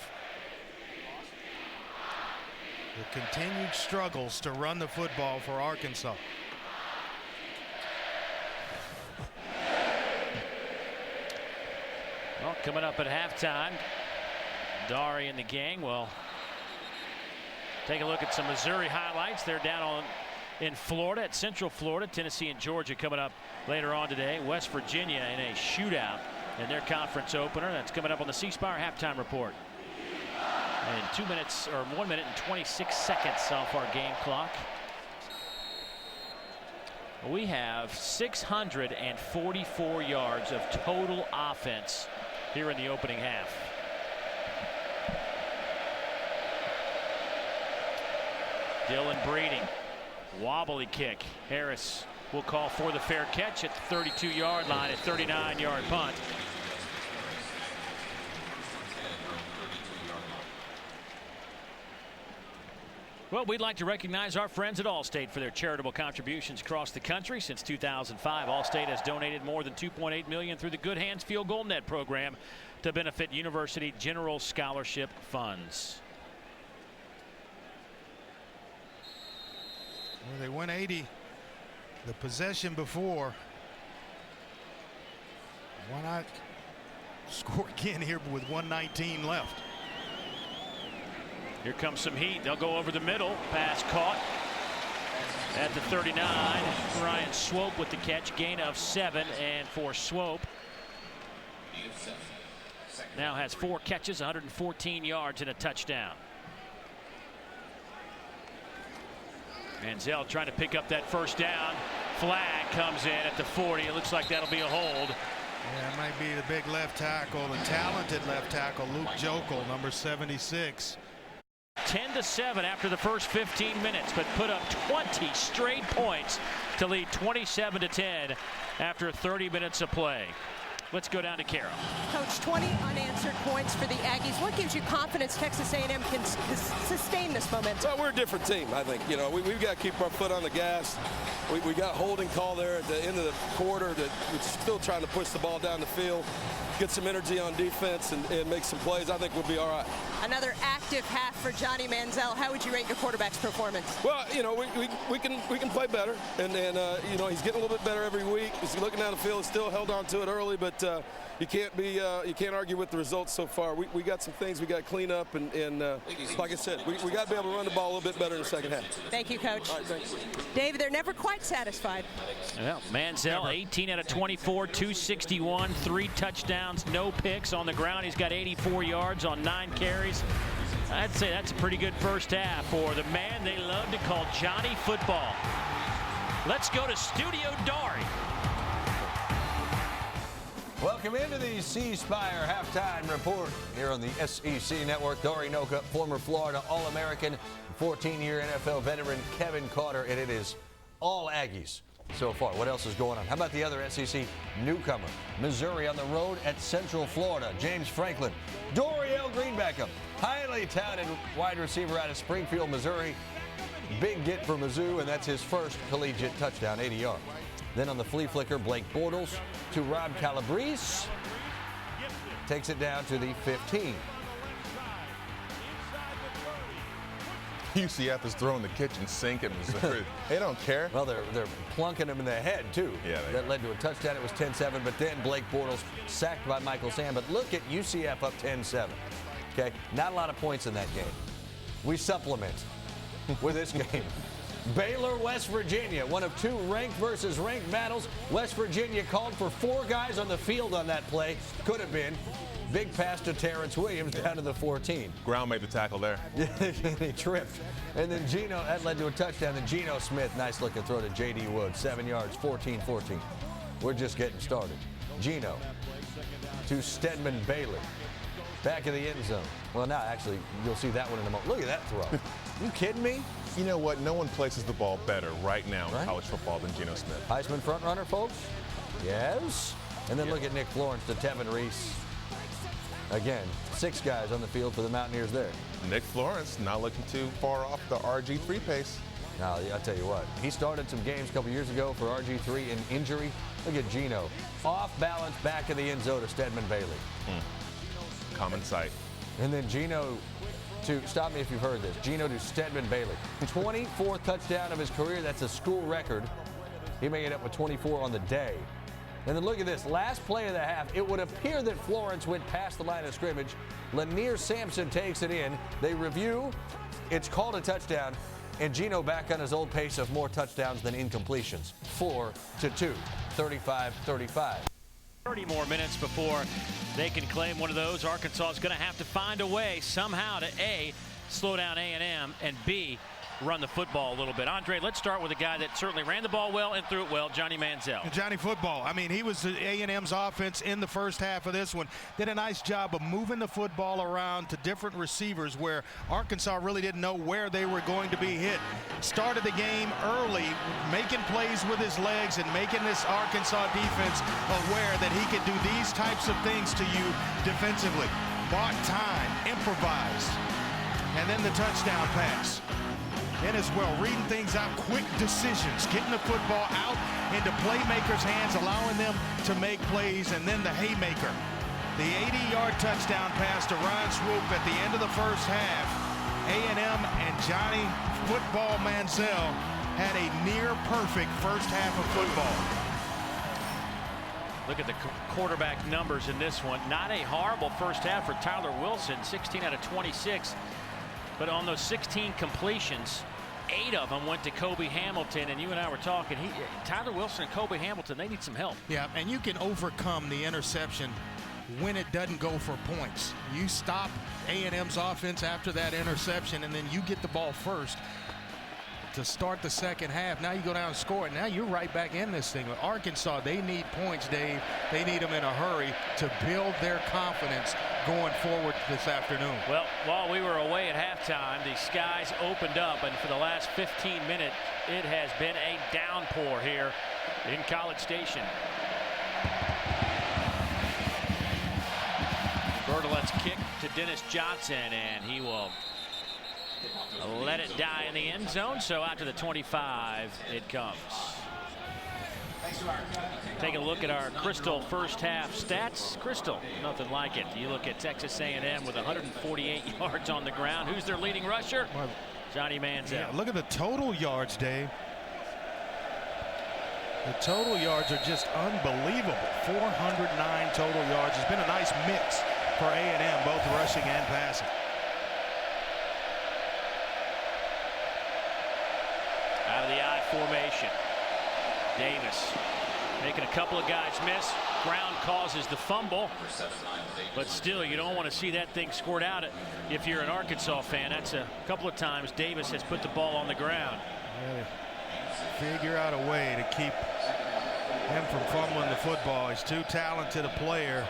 [SPEAKER 3] The continued struggles to run the football for Arkansas.
[SPEAKER 2] Well, coming up at halftime, Dari and the gang will Take a look at some Missouri highlights. They're down in Florida, at Central Florida. Tennessee and Georgia coming up later on today. West Virginia in a shootout in their conference opener. That's coming up on the C Spire halftime report. And 2 minutes, or 1 minute and 26 seconds off our game clock. We have 644 yards of total offense here in the opening half. Dylan Breeding, wobbly kick. Harris will call for the fair catch at the 32-yard line, a 39-yard punt. Well, we'd like to recognize our friends at Allstate for their charitable contributions across the country. Since 2005, Allstate has donated more than $2.8 million through the Good Hands Field Goal Net program to benefit university general scholarship funds.
[SPEAKER 3] Well, they went 80 the possession before. Why not score again here with 1:19 left?
[SPEAKER 2] Here comes some heat. They'll go over the middle. Pass caught at the 39. Ryan Swope with the catch. Gain of 7. And for Swope, now has 4 catches, 114 yards, and a touchdown. Manziel trying to pick up that first down. Flag comes in at the 40. It looks like that'll be a hold.
[SPEAKER 3] Yeah, it might be the big left tackle, the talented left tackle, Luke Jokel, number 76.
[SPEAKER 2] 10-7 after the first 15 minutes, but put up 20 straight points to lead 27-10 after 30 minutes of play. Let's go down to Carroll.
[SPEAKER 4] Coach, 20 unanswered points for the Aggies. What gives you confidence Texas A&M can sustain this momentum?
[SPEAKER 6] Well, we're a different team, I think. You know, we've got to keep our foot on the gas. We got a holding call there at the end of the quarter that we're still trying to push the ball down the field, get some energy on defense, and make some plays. I think we'll be all right.
[SPEAKER 4] Another active half for Johnny Manziel. How would you rate your quarterback's performance?
[SPEAKER 6] Well, you know, we can play better, and you know, he's getting a little bit better every week. He's looking down the field, still held on to it early, but you can't argue with the results so far. We got some things we got to clean up, and like I said, we got to be able to run the ball a little bit better in the second half.
[SPEAKER 4] Thank you, Coach.
[SPEAKER 6] All right, thanks.
[SPEAKER 4] David, they're never quite satisfied.
[SPEAKER 2] Well, Manziel, 18 out of 24, 261, 3 touchdowns, no picks on the ground. He's got 84 yards on 9 carries. I'd say that's a pretty good first half for the man they love to call Johnny Football. Let's go to Studio Dari.
[SPEAKER 1] Welcome into the C Spire halftime report here on the SEC Network. Dari Noka, former Florida All-American, 14-year NFL veteran Kevin Carter, and it is all Aggies so far. What else is going on? How about the other SEC newcomer? Missouri on the road at Central Florida. James Franklin, Dorial Greenbackham, highly touted wide receiver out of Springfield, Missouri. Big get for Mizzou, and that's his first collegiate touchdown, 80 yards. Then on the flea flicker, Blake Bortles to Rob Calabrese. Takes it down to the 15.
[SPEAKER 7] UCF is throwing the kitchen sink at Missouri. They don't care.
[SPEAKER 1] Well, they're plunking him in the head, too.
[SPEAKER 7] Yeah,
[SPEAKER 1] that led to a touchdown. It was 10-7, but then Blake Bortles sacked by Michael Sam. But look at UCF up 10-7. Okay, not a lot of points in that game. We supplement with this game. Baylor, West Virginia, one of 2 ranked versus ranked battles. West Virginia called for 4 guys on the field on that play. Could have been. Big pass to Terrence Williams down to the 14.
[SPEAKER 7] Brown made the tackle there.
[SPEAKER 1] He tripped. And then Geno, that led to a touchdown. Then Geno Smith, nice looking throw to J.D. Woods, 7 yards, 14-14. We're just getting started. Geno to Stedman Bailey. Back of the end zone. Well, now, actually, you'll see that one in a moment. Look at that throw. You kidding me?
[SPEAKER 7] You know what? No one places the ball better right now in college football than Geno Smith.
[SPEAKER 1] Heisman front runner, folks? Yes. And then look at Nick Florence to Tevin Reese. Again, 6 guys on the field for the Mountaineers there.
[SPEAKER 7] Nick Florence not looking too far off the RG3 pace.
[SPEAKER 1] Now, I'll tell you what. He started some games a couple years ago for RG3 in injury. Look at Geno. Off balance, back of the end zone to Stedman Bailey.
[SPEAKER 7] Common sight.
[SPEAKER 1] And then Geno to, stop me if you've heard this, Geno to Stedman Bailey. 24th touchdown of his career. That's a school record. He made it up with 24 on the day. And then look at this. Last play of the half. It would appear that Florence went past the line of scrimmage. Lanier Sampson takes it in. They review. It's called a touchdown, and Gino back on his old pace of more touchdowns than incompletions. 4-2, 35-35.
[SPEAKER 2] 30 more minutes before they can claim one of those. Arkansas is going to have to find a way somehow to A, slow down A&M, and B, run the football a little bit. Andre, let's start with a guy that certainly ran the ball well and threw it well, Johnny Manziel.
[SPEAKER 3] Johnny Football. I mean, he was the A&M's offense in the first half of this one. Did a nice job of moving the football around to different receivers where Arkansas really didn't know where they were going to be hit. Started the game early, making plays with his legs and making this Arkansas defense aware that he could do these types of things to you defensively. Bought time, improvised, and then the touchdown pass. And as well, reading things out, quick decisions, getting the football out into playmakers' hands, allowing them to make plays, and then the haymaker. The 80-yard touchdown pass to Ryan Swope at the end of the first half. A&M and Johnny Football Manziel had a near-perfect first half of football.
[SPEAKER 2] Look at the quarterback numbers in this one. Not a horrible first half for Tyler Wilson, 16 out of 26. But on those 16 completions, 8 of them went to Cobi Hamilton, and you and I were talking. Tyler Wilson and Cobi Hamilton, they need some help.
[SPEAKER 3] Yeah, and you can overcome the interception when it doesn't go for points. You stop A&M's offense after that interception, and then you get the ball first to start the second half. Now you go down and score it. Now you're right back in this thing. With Arkansas, they need points, Dave. They need them in a hurry to build their confidence going forward this afternoon.
[SPEAKER 2] Well, while we were away at halftime, the skies opened up, and for the last 15 minutes, it has been a downpour here in College Station. Bertolet's kick to Dennis Johnson, and he will let it die in the end zone. So out to the 25 it comes. Take a look at our Crystal first half stats. Crystal, nothing like it. You look at Texas A&M with 148 yards on the ground. Who's their leading rusher? Johnny Manziel.
[SPEAKER 3] Yeah, look at the total yards, Dave. The total yards are just unbelievable. 409 total yards. It's been a nice mix for A&M, both rushing and passing.
[SPEAKER 2] Out of the I formation. Davis making a couple of guys miss. Brown causes the fumble, but still you don't want to see that thing scored out if you're an Arkansas fan. That's a couple of times Davis has put the ball on the ground.
[SPEAKER 3] Really figure out a way to keep him from fumbling the football. He's too talented a player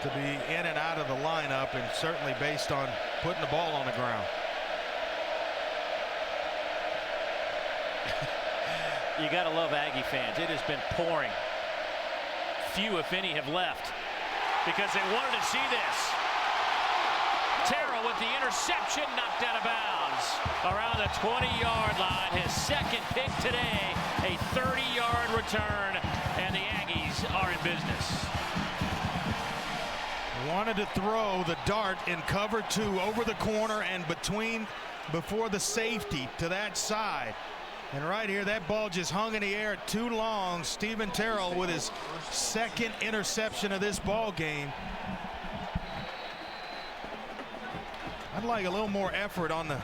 [SPEAKER 3] to be in and out of the lineup, and certainly based on putting the ball on the ground.
[SPEAKER 2] You got to love Aggie fans. It has been pouring. Few, if any, have left because they wanted to see this. Terrell with the interception, knocked out of bounds around the 20-yard line. His second pick today, a 30-yard return, and the Aggies are in business.
[SPEAKER 3] Wanted to throw the dart in cover 2 over the corner and before the safety to that side. And right here, that ball just hung in the air too long. Stephen Terrell with his second interception of this ball game. I'd like a little more effort on the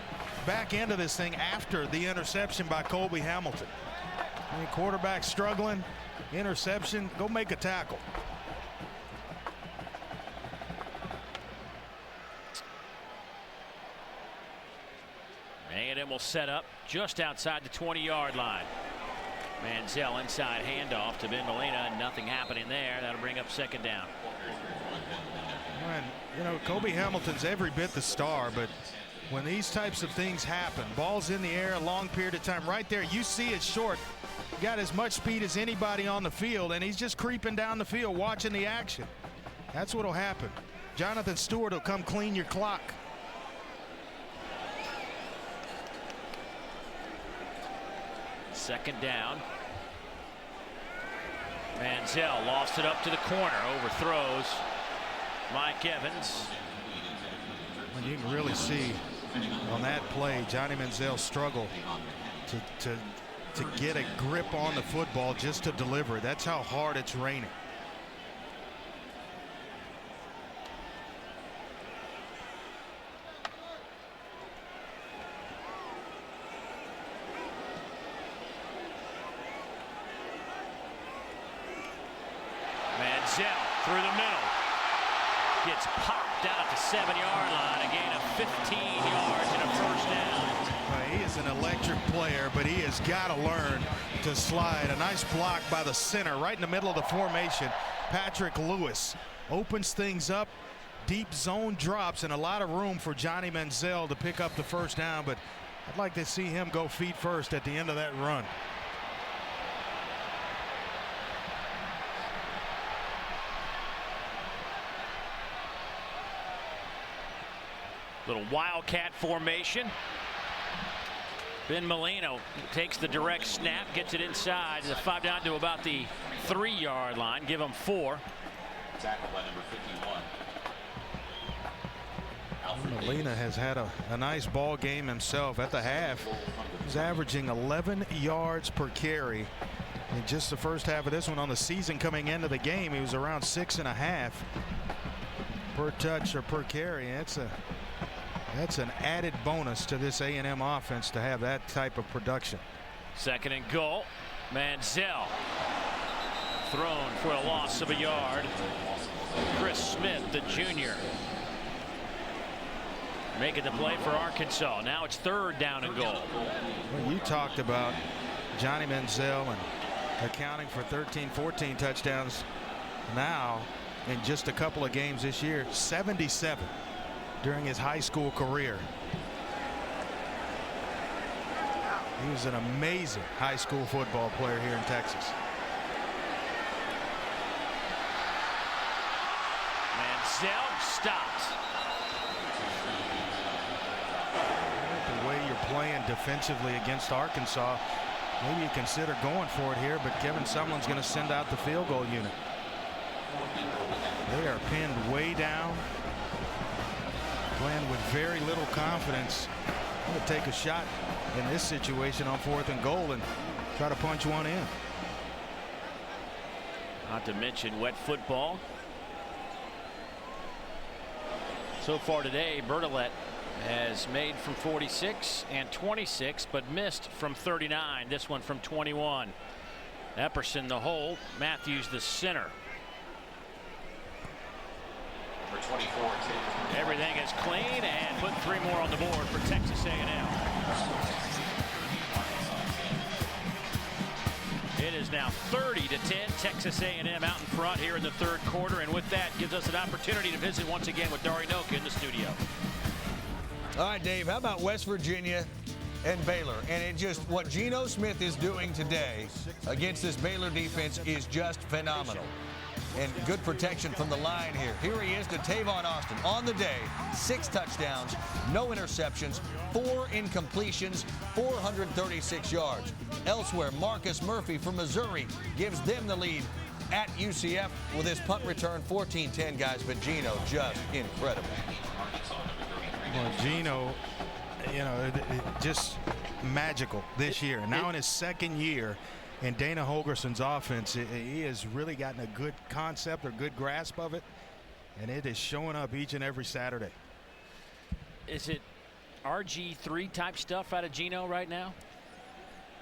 [SPEAKER 3] back end of this thing after the interception by Cobi Hamilton. I mean, quarterback struggling, interception, go make a tackle.
[SPEAKER 2] A&M will set up just outside the 20-yard line. Manziel inside handoff to Ben Molina. Nothing happening there. That'll bring up second down.
[SPEAKER 3] And, you know, Cobi Hamilton's every bit the star, but when these types of things happen, balls in the air a long period of time, right there, you see it's short. Got as much speed as anybody on the field, and he's just creeping down the field watching the action. That's what'll happen. Jonathan Stewart will come clean your clock.
[SPEAKER 2] Second down. Manziel lost it up to the corner, overthrows Mike Evans.
[SPEAKER 3] And you can really see on that play Johnny Manziel struggle to get a grip on the football just to deliver. That's how hard it's raining.
[SPEAKER 2] Manziel through the middle. Gets popped out to 7-yard line. A gain of 15 yards and a first down.
[SPEAKER 3] Well, he is an electric player, but he has got to learn to slide. A nice block by the center right in the middle of the formation. Patrick Lewis opens things up. Deep zone drops and a lot of room for Johnny Manziel to pick up the first down, but I'd like to see him go feet first at the end of that run.
[SPEAKER 2] Little wildcat formation. Ben Molino takes the direct snap, gets it inside. The 5 down to about the 3-yard line. Give him 4.
[SPEAKER 8] Tackled by number 51.
[SPEAKER 3] Molina has had a nice ball game himself. At the half, he's averaging 11 yards per carry. In just the first half of this one, on the season coming into the game, he was around 6.5 per touch or per carry. That's an added bonus to this A&M offense to have that type of production.
[SPEAKER 2] 2nd and goal. Manziel thrown for a loss of a yard. Chris Smith, the junior, making the play for Arkansas. Now it's 3rd down and goal.
[SPEAKER 3] Well, you talked about Johnny Manziel and accounting for 13-14 touchdowns. Now, in just a couple of games this year, 77 during his high school career. He was an amazing high school football player here in Texas.
[SPEAKER 2] Manziel stopped.
[SPEAKER 3] The way you're playing defensively against Arkansas, maybe you consider going for it here, but Kevin Sumlin's going to send out the field goal unit. They are pinned way down, playing with very little confidence. I'm going to take a shot in this situation on 4th and goal and try to punch one in.
[SPEAKER 2] Not to mention wet football. So far today, Bertolet has made from 46 and 26, but missed from 39. This one from 21. Epperson the hole. Matthews the center.
[SPEAKER 8] Number 24.
[SPEAKER 2] Everything is clean, and put 3 more on the board for Texas A&M. It is now 30-10. Texas A&M out in front here in the 3rd quarter, and with that gives us an opportunity to visit once again with Dari Noka in the studio.
[SPEAKER 1] All right, Dave, how about West Virginia and Baylor? And it just, what Geno Smith is doing today against this Baylor defense is just phenomenal. And good protection from the line here. Here he is to Tavon Austin on the day. 6 touchdowns, no interceptions, 4 incompletions, 436 yards. Elsewhere, Marcus Murphy from Missouri gives them the lead at UCF with his punt return. 14-10, guys, but Geno just incredible.
[SPEAKER 3] Well, Geno, you know, just magical this year. Now in his 2nd year in Dana Holgerson's offense, he has really gotten a good concept or good grasp of it, and it is showing up each and every Saturday.
[SPEAKER 2] Is it RG3 type stuff out of Geno right now?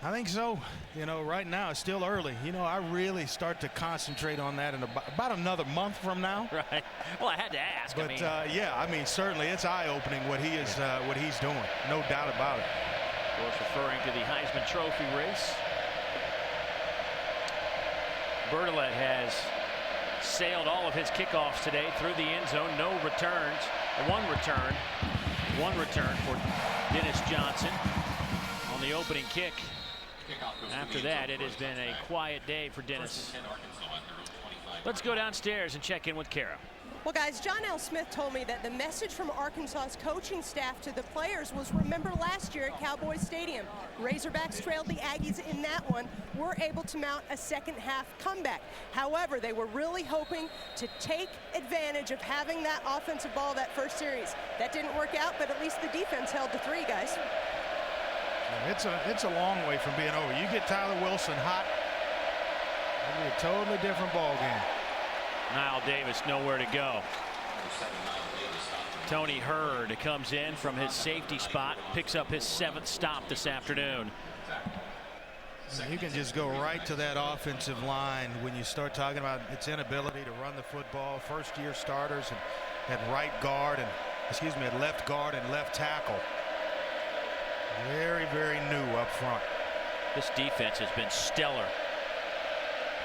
[SPEAKER 3] I think so. You know, right now it's still early. You know, I really start to concentrate on that in about another month from now.
[SPEAKER 2] Right. Well, I had to ask.
[SPEAKER 3] But yeah, I mean, certainly it's eye-opening what he is, what he's doing. No doubt about it.
[SPEAKER 2] Of course, referring to the Heisman Trophy race. Bertolet has sailed all of his kickoffs today through the end zone. No returns. One return for Dennis Johnson on the opening kick. After that, it has been a quiet day for Dennis. Let's go downstairs and check in with Kara.
[SPEAKER 4] Well, guys, John L. Smith told me that the message from Arkansas's coaching staff to the players was, remember last year at Cowboys Stadium, Razorbacks trailed the Aggies in that one, were able to mount a 2nd half comeback. However, they were really hoping to take advantage of having that offensive ball that first series. That didn't work out, but at least the defense held to 3, guys.
[SPEAKER 3] It's a long way from being over. You get Tyler Wilson hot, it'll be a totally different ball game.
[SPEAKER 2] Knile Davis nowhere to go. Tony Hurd comes in from his safety spot, picks up his 7th stop this afternoon.
[SPEAKER 3] You can just go right to that offensive line when you start talking about its inability to run the football. First-year starters at right guard and, at left guard and left tackle. Very, very new up front.
[SPEAKER 2] This defense has been stellar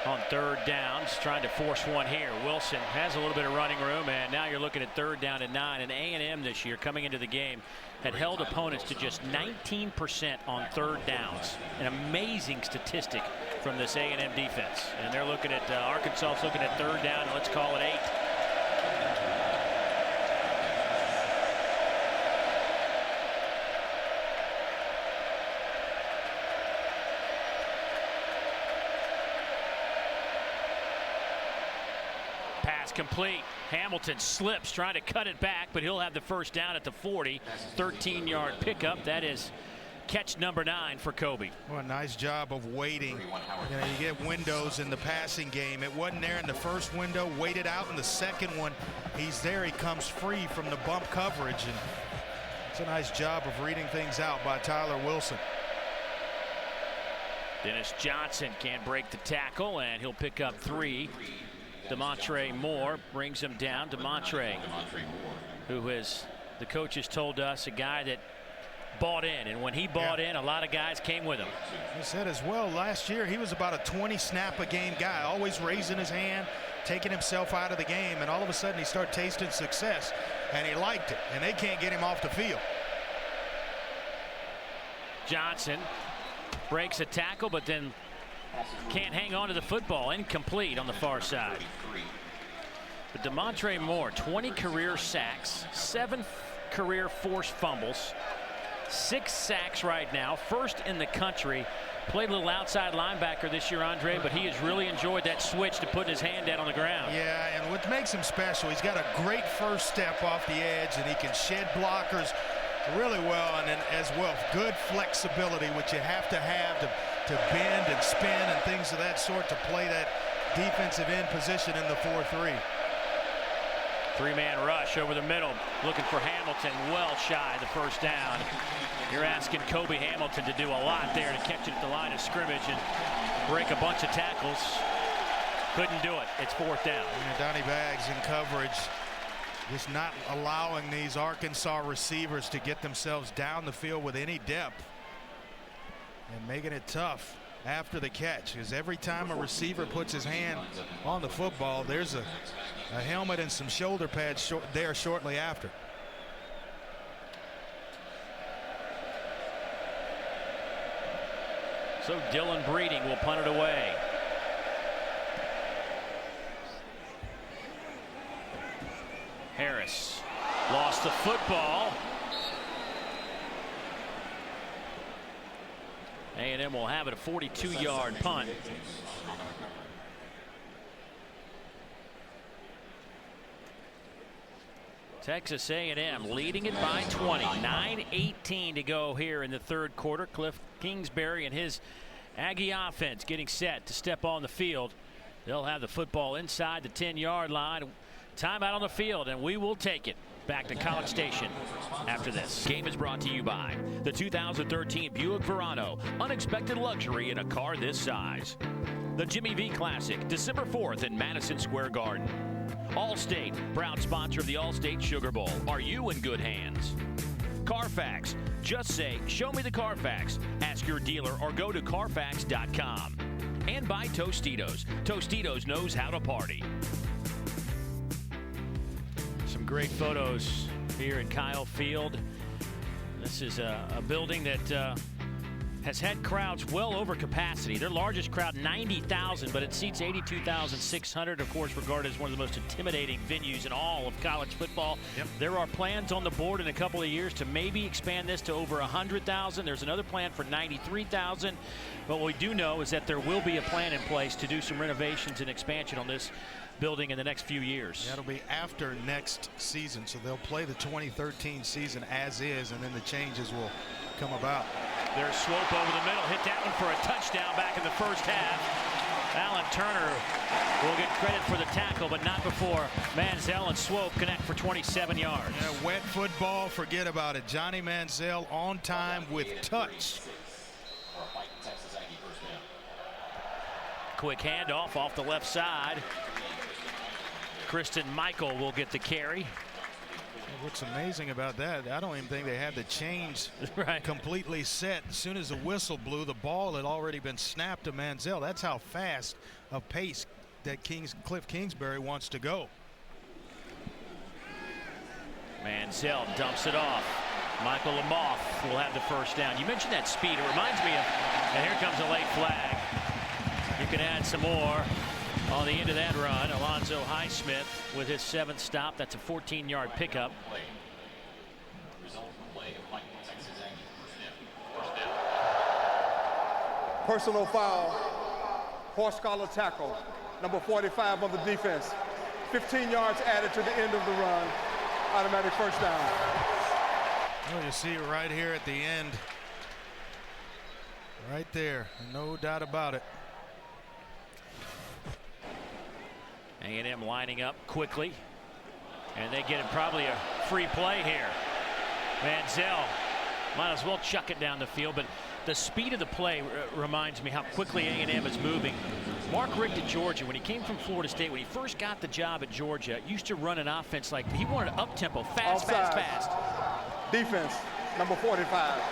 [SPEAKER 2] on third downs, trying to force one here. Wilson has a little bit of running room, and now you're looking at third down and 9. And A&M this year, coming into the game, had held opponents to just 19% on third downs. An amazing statistic from this A&M defense. And they're looking at Arkansas looking at third down, and let's call it 8. Complete. Hamilton slips, trying to cut it back, but he'll have the first down at the 40. 13-yard pickup. That is catch number 9 for Cobi.
[SPEAKER 3] Well, nice job of waiting. You get windows in the passing game. It wasn't there in the first window. Waited out in the second one. He's there. He comes free from the bump coverage, and it's a nice job of reading things out by Tyler Wilson.
[SPEAKER 2] Dennis Johnson can't break the tackle, and he'll pick up 3. Demontre Moore brings him down. Demontre, who is, the coaches told us, a guy that bought in, and when he bought in, a lot of guys came with him.
[SPEAKER 3] He said as well, last year he was about a 20 snap a game guy, always raising his hand, taking himself out of the game, and all of a sudden he started tasting success, and he liked it, and they can't get him off the field.
[SPEAKER 2] Johnson breaks a tackle, but then can't hang on to the football. Incomplete on the far side. But Demontre Moore, 20 career sacks, 7 career forced fumbles, 6 sacks right now, first in the country. Played a little outside linebacker this year, Andre, but he has really enjoyed that switch to putting his hand down on the ground.
[SPEAKER 3] Yeah, and what makes him special, he's got a great first step off the edge, and he can shed blockers really well, and then as well, good flexibility, which you have to to bend and spin and things of that sort to play that defensive end position in the 4-3.
[SPEAKER 2] 3-man rush over the middle, looking for Hamilton, well shy of the first down. You're asking Cobi Hamilton to do a lot there to catch it at the line of scrimmage and break a bunch of tackles. Couldn't do it. It's 4th down.
[SPEAKER 3] Donnie Baggs in coverage, just not allowing these Arkansas receivers to get themselves down the field with any depth, and making it tough after the catch, because every time a receiver puts his hand on the football, there's a helmet and some shoulder pads there shortly after.
[SPEAKER 2] So Dylan Breeding will punt it away. Harris lost the football. A&M will have it, a 42-yard punt. Texas A&M leading it by 20. 9:18 to go here in the third quarter. Cliff Kingsbury and his Aggie offense getting set to step on the field. They'll have the football inside the 10-yard line. Timeout on the field, and we will take it. Back to College Station after this.
[SPEAKER 9] Game is brought to you by the 2013 Buick Verano. Unexpected luxury in a car this size. The Jimmy V Classic, December 4th in Madison Square Garden. Allstate, proud sponsor of the Allstate Sugar Bowl. Are you in good hands? Carfax. Just say, show me the Carfax. Ask your dealer or go to Carfax.com. And by Tostitos. Tostitos knows how to party.
[SPEAKER 2] Some great photos here in Kyle Field. This is a building that has had crowds well over capacity. Their largest crowd, 90,000, but it seats 82,600. Of course, regarded as one of the most intimidating venues in all of college football.
[SPEAKER 3] Yep.
[SPEAKER 2] There are plans on the board in a couple of years to maybe expand this to over 100,000. There's another plan for 93,000. But what we do know is that there will be a plan in place to do some renovations and expansion on this building in the next few years.
[SPEAKER 3] That'll be after next season, so they'll play the 2013 season as is, and then the changes will come about.
[SPEAKER 2] There's Swope over the middle, hit that one for a touchdown back in the first half. Alan Turner will get credit for the tackle, but not before Manziel and Swope connect for 27 yards.
[SPEAKER 3] Yeah, wet football, forget about it. Johnny Manziel on time with touch.
[SPEAKER 2] Quick handoff off the left side. Christian Michael will get the carry.
[SPEAKER 3] What's amazing about that, I don't even think they had the chains completely set. As soon as the whistle blew, the ball had already been snapped to Manziel. That's how fast a pace that Cliff Kingsbury wants to go.
[SPEAKER 2] Manziel dumps it off. Michael Lamoth will have the first down. You mentioned that speed. It reminds me of, and here comes a late flag. You can add some more on the end of that run. Alonzo Highsmith with his 7th stop. That's a 14-yard pickup.
[SPEAKER 5] Personal foul, horse collar tackle, number 45 on the defense. 15 yards added to the end of the run. Automatic first down.
[SPEAKER 3] Well, you see right here at the end. Right there, no doubt about it.
[SPEAKER 2] A&M lining up quickly, and they get probably a free play here. Manziel might as well chuck it down the field, but the speed of the play reminds me how quickly A&M is moving. Mark Richt at Georgia, when he came from Florida State, when he first got the job at Georgia, used to run an offense like he wanted up-tempo, fast, fast.
[SPEAKER 5] Defense, number 45,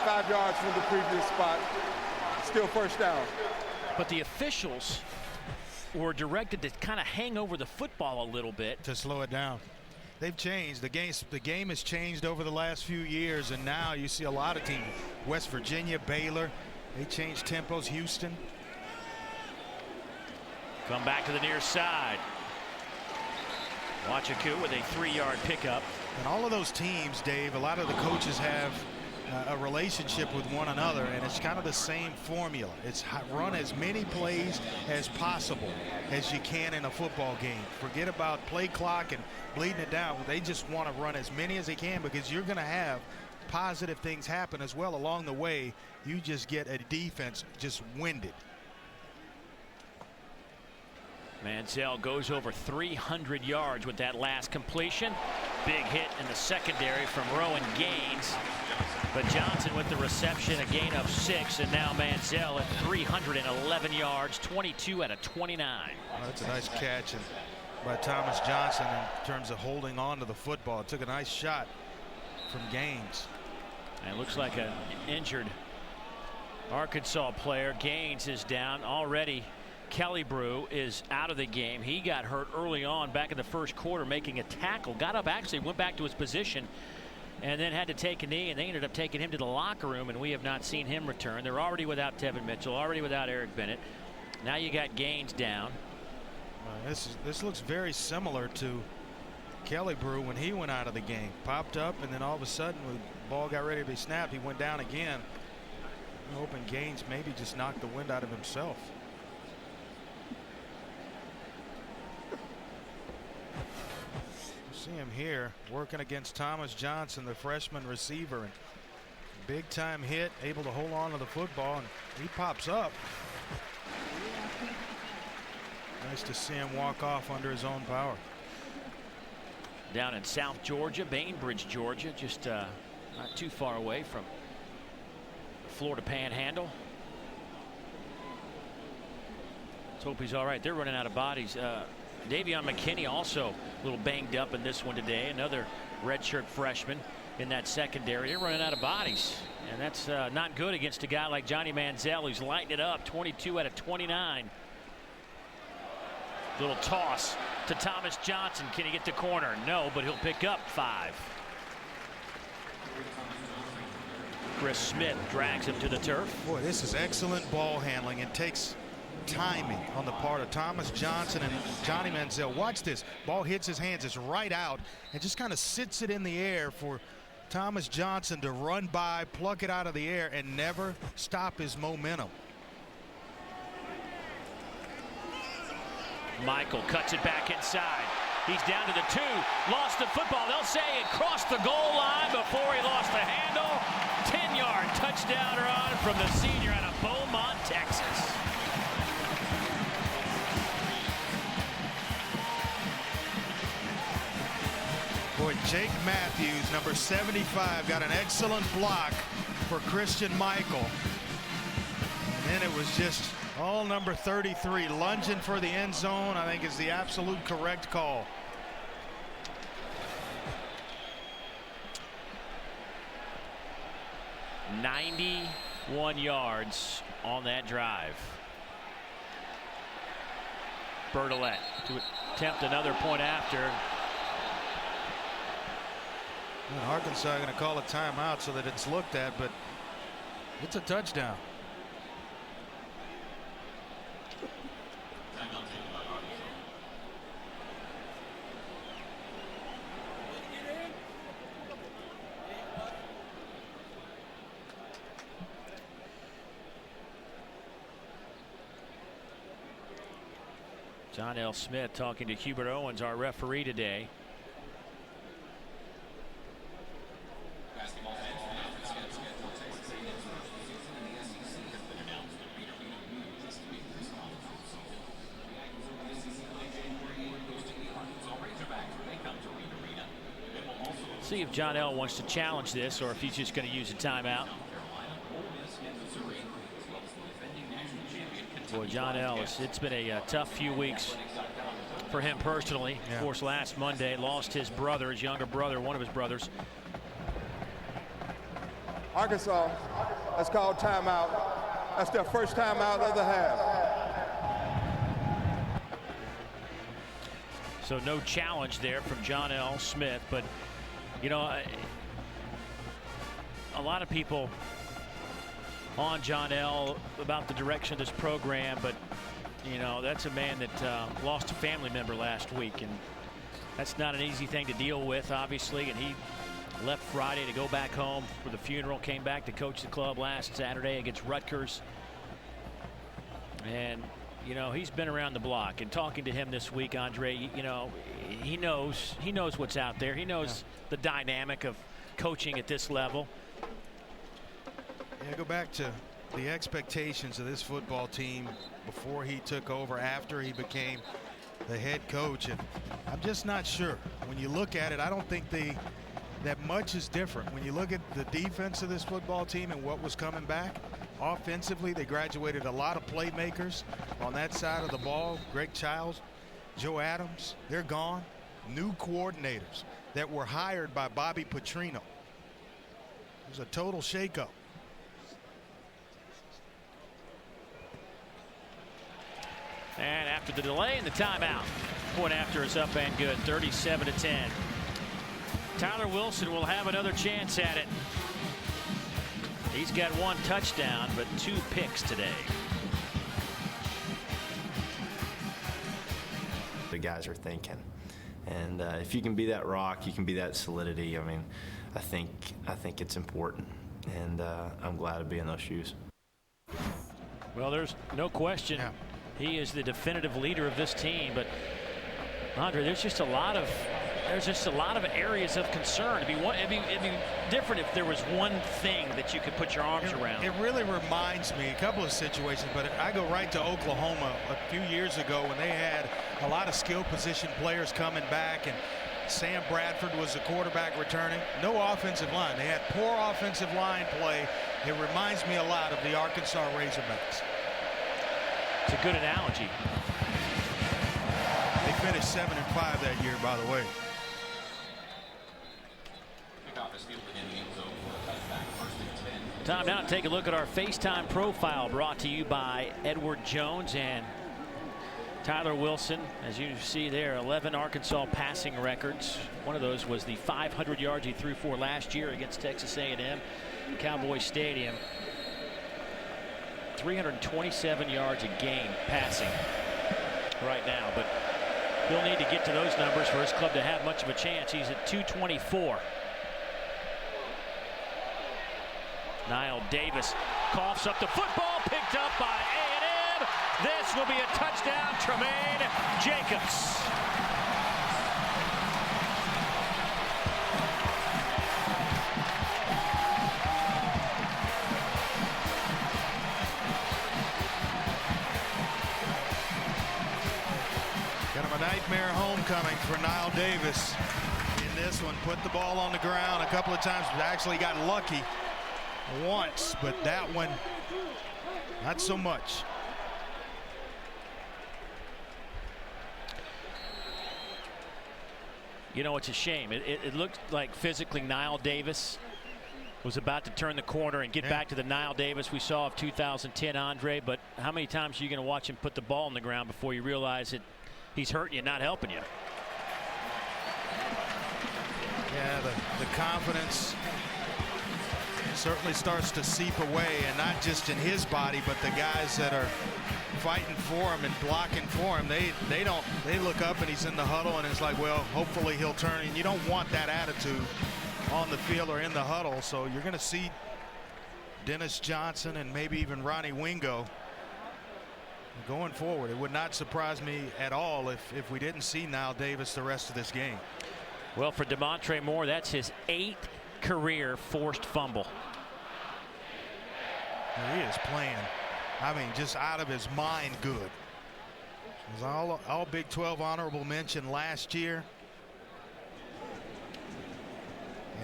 [SPEAKER 5] 5 yards from the previous spot, still first down.
[SPEAKER 2] But the officials were directed to kind of hang over the football a little bit
[SPEAKER 3] to slow it down. They've changed the game has changed over the last few years, and now you see a lot of teams, West Virginia, Baylor, they changed tempos. Houston.
[SPEAKER 2] Come back to the near side. Wachaku with a 3-yard pickup.
[SPEAKER 3] And all of those teams, Dave, a lot of the coaches have a relationship with one another, and it's kind of the same formula. It's run as many plays as possible as you can in a football game. Forget about play clock and bleeding it down. They just want to run as many as they can, because you're going to have positive things happen as well along the way. You just get a defense just winded.
[SPEAKER 2] Manziel goes over 300 yards with that last completion. Big hit in the secondary from Rowan Gaines. But Johnson with the reception, a gain of 6, and now Manziel at 311 yards, 22 out of 29.
[SPEAKER 3] Oh, that's a nice catch by Thomas Johnson in terms of holding on to the football. It took a nice shot from Gaines.
[SPEAKER 2] And it looks like an injured Arkansas player. Gaines is down already. Kelly Brew is out of the game. He got hurt early on back in the first quarter making a tackle. Got up, actually went back to his position, and then had to take a knee, and they ended up taking him to the locker room, and we have not seen him return. They're already without Tevin Mitchell, already without Eric Bennett. Now you got Gaines down.
[SPEAKER 3] This looks very similar to Kelly Brew when he went out of the game. Popped up, and then all of a sudden when the ball got ready to be snapped, he went down again. I'm hoping Gaines maybe just knocked the wind out of himself. See him here working against Thomas Johnson, the freshman receiver, and big time hit, able to hold on to the football, and he pops up. Nice to see him walk off under his own power.
[SPEAKER 2] Down in South Georgia, Bainbridge, Georgia, just not too far away from Florida Panhandle. Let's hope he's all right. They're running out of bodies. Davion McKinney also a little banged up in this one today. Another redshirt freshman in that secondary. They're running out of bodies, and that's not good against a guy like Johnny Manziel, who's lighting it up. 22 out of 29. Little toss to Thomas Johnson. Can he get the corner? No, but he'll pick up 5. Chris Smith drags him to the turf.
[SPEAKER 3] Boy, this is excellent ball handling. It takes timing on the part of Thomas Johnson and Johnny Manziel. Watch this. Ball hits his hands. It's right out and just kind of sits it in the air for Thomas Johnson to run by, pluck it out of the air, and never stop his momentum.
[SPEAKER 2] Michael cuts it back inside. He's down to the 2. Lost the football. They'll say it crossed the goal line before he lost the handle. 10-yard touchdown run from the senior out of Beaumont, Texas.
[SPEAKER 3] Boy, Jake Matthews, number 75, got an excellent block for Christian Michael. And then it was just All number 33 lunging for the end zone, I think, is the absolute correct call.
[SPEAKER 2] "91 yards on that drive. Bertolet to attempt another point after.
[SPEAKER 3] Well, Arkansas going to call a timeout so that it's looked at, but it's a touchdown.
[SPEAKER 2] John L. Smith talking to Hubert Owens, our referee today. See if John L. wants to challenge this or if he's just going to use a timeout. Boy, John L., it's been a tough few weeks for him personally.
[SPEAKER 3] Yeah.
[SPEAKER 2] Of course, last Monday lost his brother, his younger brother, one of his brothers.
[SPEAKER 5] Arkansas has called timeout. That's their first timeout of the half.
[SPEAKER 2] So no challenge there from John L. Smith, but you know, a lot of people on John L. about the direction of this program, but you know, that's a man that lost a family member last week, and that's not an easy thing to deal with, obviously. And he left Friday to go back home for the funeral, came back to coach the club last Saturday against Rutgers. And you know, he's been around the block, and talking to him this week, Andre, you know, he knows what's out there. He knows the dynamic of coaching at this level.
[SPEAKER 3] Yeah, go back to the expectations of this football team before he took over, after he became the head coach, and I'm just not sure. When you look at it, I don't think that much is different. When you look at the defense of this football team and what was coming back, offensively, they graduated a lot of playmakers on that side of the ball. Greg Childs, Joe Adams, they're gone. New coordinators that were hired by Bobby Petrino. It was a total shakeup.
[SPEAKER 2] And after the delay and the timeout, point after is up and good, 37-10. Tyler Wilson will have another chance at it. He's got one touchdown, but 2 picks today.
[SPEAKER 10] The guys are thinking, and if you can be that rock, you can be that solidity. I mean, I think it's important, and I'm glad to be in those shoes.
[SPEAKER 2] Well, there's no question.
[SPEAKER 3] Yeah.
[SPEAKER 2] He is the definitive leader of this team, but Andre, there's just a lot of areas of concern. It'd be different if there was one thing that you could put your arms around.
[SPEAKER 3] It really reminds me a couple of situations, but I go right to Oklahoma a few years ago when they had a lot of skill position players coming back, and Sam Bradford was the quarterback returning. No offensive line. They had poor offensive line play. It reminds me a lot of the Arkansas Razorbacks.
[SPEAKER 2] It's a good analogy.
[SPEAKER 3] They finished 7-5 that year, by the way.
[SPEAKER 2] Time now to take a look at our FaceTime profile, brought to you by Edward Jones and Tyler Wilson. As you see there, 11 Arkansas passing records. One of those was the 500 yards he threw for last year against Texas A&M, Cowboy Stadium. 327 yards a game passing right now, but he'll need to get to those numbers for his club to have much of a chance. He's at 224. Knile Davis coughs up the football, picked up by A&M. This will be a touchdown, Tremaine Jacobs.
[SPEAKER 3] Kind of a nightmare homecoming for Knile Davis in this one. Put the ball on the ground a couple of times, but actually got lucky once, but that one, not so much.
[SPEAKER 2] You know, it's a shame. It looked like physically Knile Davis was about to turn the corner and get back to the Knile Davis we saw of 2010, Andre. But how many times are you going to watch him put the ball on the ground before you realize that he's hurting you, not helping you?
[SPEAKER 3] Yeah, the confidence certainly starts to seep away, and not just in his body, but the guys that are fighting for him and blocking for him. They look up and he's in the huddle, and it's like, well, hopefully he'll turn. And you don't want that attitude on the field or in the huddle. So you're going to see Dennis Johnson and maybe even Ronnie Wingo going forward. It would not surprise me at all if we didn't see Knile Davis the rest of this game.
[SPEAKER 2] Well, for DeMontre Moore, that's his 8th career forced fumble.
[SPEAKER 3] He is playing, I mean, just out of his mind good. It was all Big 12 honorable mention last year.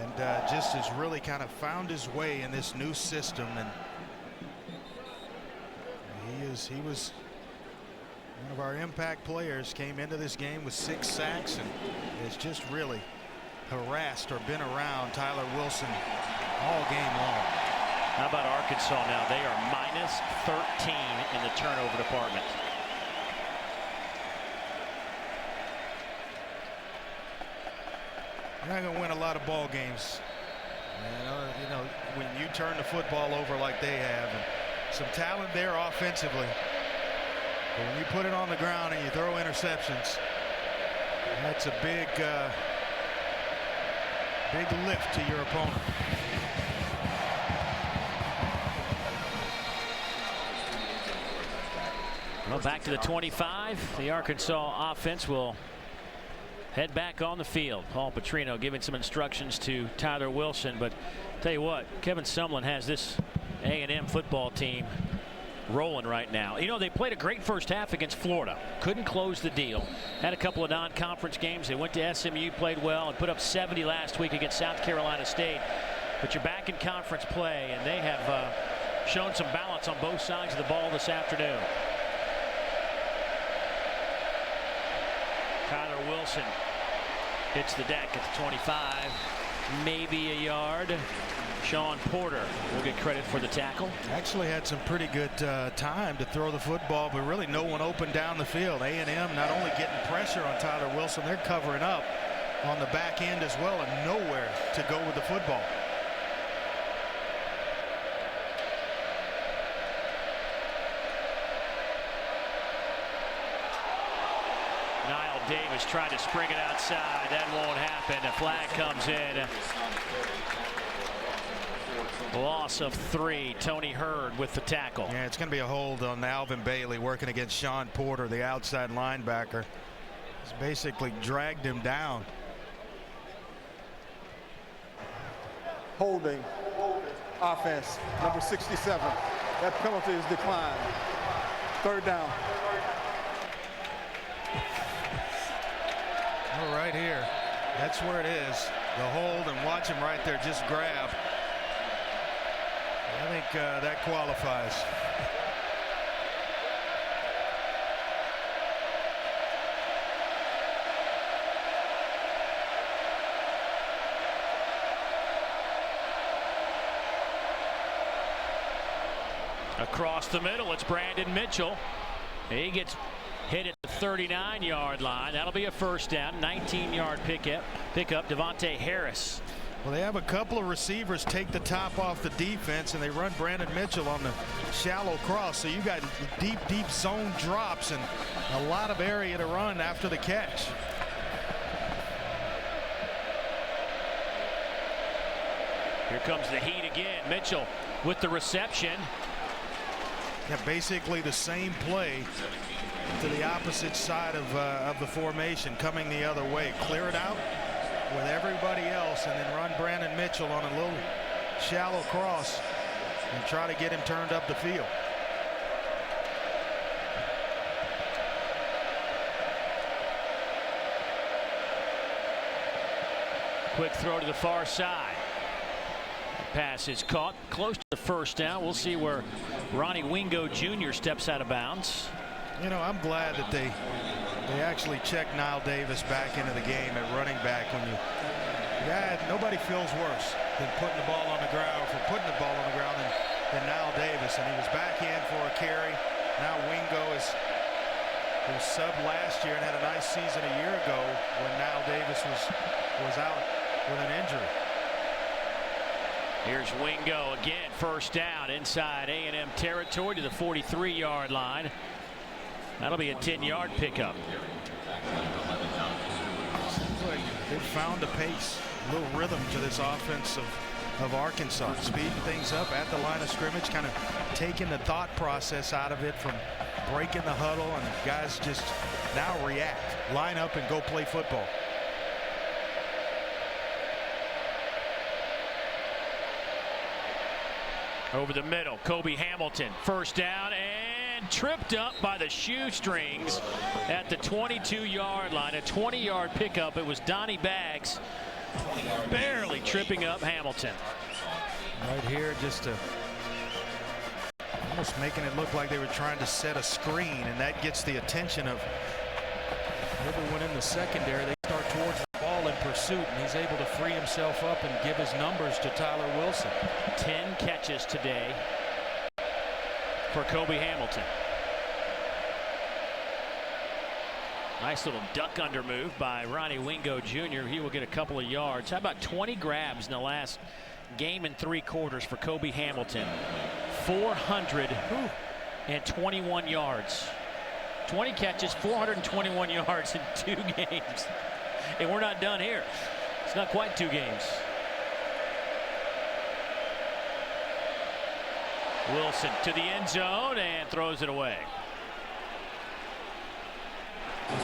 [SPEAKER 3] And just has really kind of found his way in this new system. And he was one of our impact players, came into this game with 6 sacks and has just really harassed or been around Tyler Wilson all game long.
[SPEAKER 2] How about Arkansas now? They are minus 13 in the turnover department.
[SPEAKER 3] You're not going to win a lot of ball games, you know, when you turn the football over like they have. And some talent there offensively. But when you put it on the ground and you throw interceptions, that's a big lift to your opponent.
[SPEAKER 2] Well, back to the 25. The Arkansas offense will head back on the field. Paul Petrino giving some instructions to Tyler Wilson. But tell you what, Kevin Sumlin has this A&M football team rolling right now. You know, they played a great first half against Florida. Couldn't close the deal. Had a couple of non-conference games. They went to SMU, played well, and put up 70 last week against South Carolina State. But you're back in conference play, and they have shown some balance on both sides of the ball this afternoon. Tyler Wilson hits the deck at the 25, maybe a yard. Sean Porter will get credit for the tackle.
[SPEAKER 3] Actually had some pretty good time to throw the football, but really no one open down the field. A&M not only getting pressure on Tyler Wilson, they're covering up on the back end as well, and nowhere to go with the football.
[SPEAKER 2] Knile Davis tried to spring it outside. That won't happen. A flag comes in. Loss of 3. Tony Hurd with the tackle.
[SPEAKER 3] Yeah, it's going to be a hold on Alvin Bailey working against Sean Porter, the outside linebacker. He's basically dragged him down.
[SPEAKER 5] Holding offense, number 67. That penalty is declined. 3rd down.
[SPEAKER 3] Oh, right here. That's where it is. The hold, and watch him right there just grab. I think that qualifies.
[SPEAKER 2] Across the middle, it's Brandon Mitchell. He gets hit at the 39-yard line. That'll be a first down. 19-yard pickup. Devontae Harris.
[SPEAKER 3] Well, they have a couple of receivers take the top off the defense, and they run Brandon Mitchell on the shallow cross. So you got deep zone drops and a lot of area to run after the catch.
[SPEAKER 2] Here comes the heat again. Mitchell with the reception.
[SPEAKER 3] Yeah, basically the same play to the opposite side of the formation, coming the other way. Clear it out with everybody else and then run Brandon Mitchell on a little shallow cross and try to get him turned up the field.
[SPEAKER 2] Quick throw to the far side. The pass is caught close to the first down. We'll see where Ronnie Wingo Jr. steps out of bounds.
[SPEAKER 3] You know, I'm glad that They actually checked Knile Davis back into the game at running back. Nobody feels worse than putting the ball on the ground than Knile Davis, and he was back in for a carry. Now Wingo who was subbed last year and had a nice season a year ago when Knile Davis was out with an injury.
[SPEAKER 2] Here's Wingo again, first down inside A&M territory to the 43-yard line. That'll be a 10-yard pickup.
[SPEAKER 3] Seems like they've found a pace, a little rhythm to this offense of Arkansas, speeding things up at the line of scrimmage, kind of taking the thought process out of it from breaking the huddle, and guys just now react, line up and go play football.
[SPEAKER 2] Over the middle, Cobi Hamilton, first down, and tripped up by the shoestrings at the 22-yard line. A 20-yard pickup. It was Donnie Baggs barely tripping up Hamilton.
[SPEAKER 3] Right here, just almost making it look like they were trying to set a screen, and that gets the attention of everyone in the secondary. They start towards the ball in pursuit, and he's able to free himself up and give his numbers to Tyler Wilson.
[SPEAKER 2] 10 catches today for Cobi Hamilton. Nice little duck under move by Ronnie Wingo Jr. He will get a couple of yards. How about 20 grabs in the last game and 3 quarters for Cobi Hamilton? 421 yards. 20 catches, 421 yards in 2 games. And we're not done here. It's not quite 2 games. Wilson to the end zone and throws it away.
[SPEAKER 3] The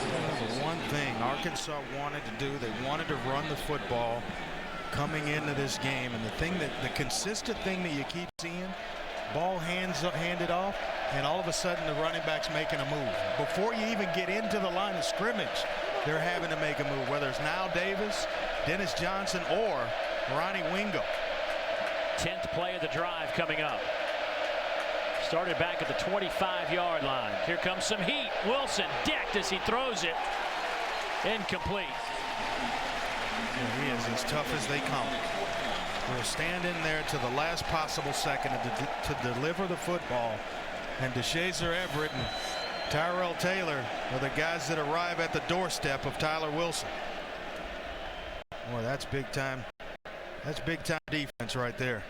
[SPEAKER 3] one thing Arkansas wanted to do, they wanted to run the football coming into this game, and the consistent thing that you keep seeing, ball handed off, and all of a sudden the running back's making a move. Before you even get into the line of scrimmage, they're having to make a move, whether it's Knile Davis, Dennis Johnson, or Ronnie Wingo.
[SPEAKER 2] 10th play of the drive coming up. Started back at the 25-yard line. Here comes some heat. Wilson decked as he throws it. Incomplete.
[SPEAKER 3] And he is as tough as they come. He'll stand in there to the last possible second to deliver the football. And DeShazer Everett and Tyrell Taylor are the guys that arrive at the doorstep of Tyler Wilson. Boy, that's big time. That's big time defense right there.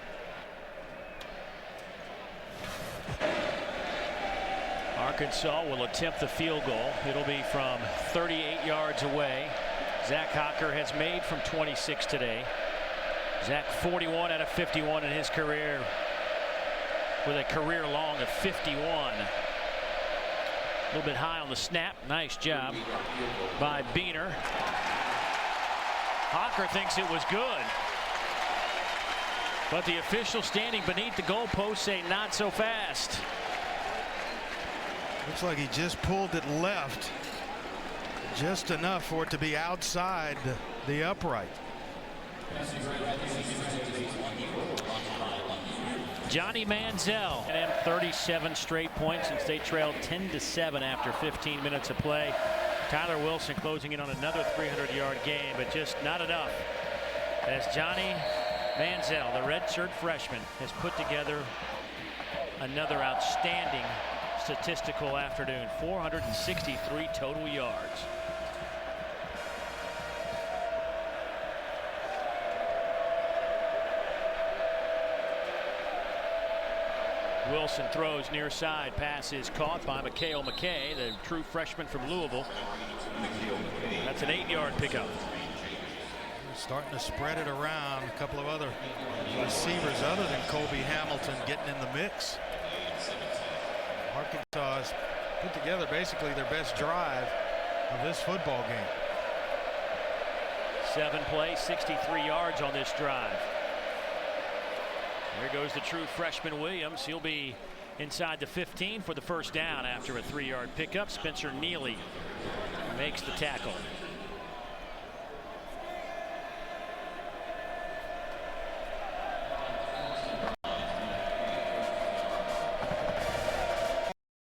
[SPEAKER 2] Arkansas will attempt the field goal. It'll be from 38 yards away. Zach Hocker has made from 26 today. Zach 41 out of 51 in his career, with a career long of 51. A little bit high on the snap. Nice job by Beener. Hocker thinks it was good, but the official standing beneath the goalpost say not so fast.
[SPEAKER 3] Looks like he just pulled it left, just enough for it to be outside the upright.
[SPEAKER 2] Johnny Manziel and 37 straight points since they trailed 10-7 after 15 minutes of play. Tyler Wilson closing in on another 300-yard game, but just not enough, as Johnny Manziel, the redshirt freshman, has put together another outstanding statistical afternoon. 463 total yards. Wilson throws near side. Pass is caught by Mikhail McKay, the true freshman from Louisville. That's an 8-yard pickup.
[SPEAKER 3] Starting to spread it around. A couple of other receivers other than Cobi Hamilton getting in the mix. Arkansas has put together basically their best drive of this football game.
[SPEAKER 2] 7 plays, 63 yards on this drive. There goes the true freshman Williams. He'll be inside the 15 for the first down after a 3-yard pickup. Spencer Neely makes the tackle.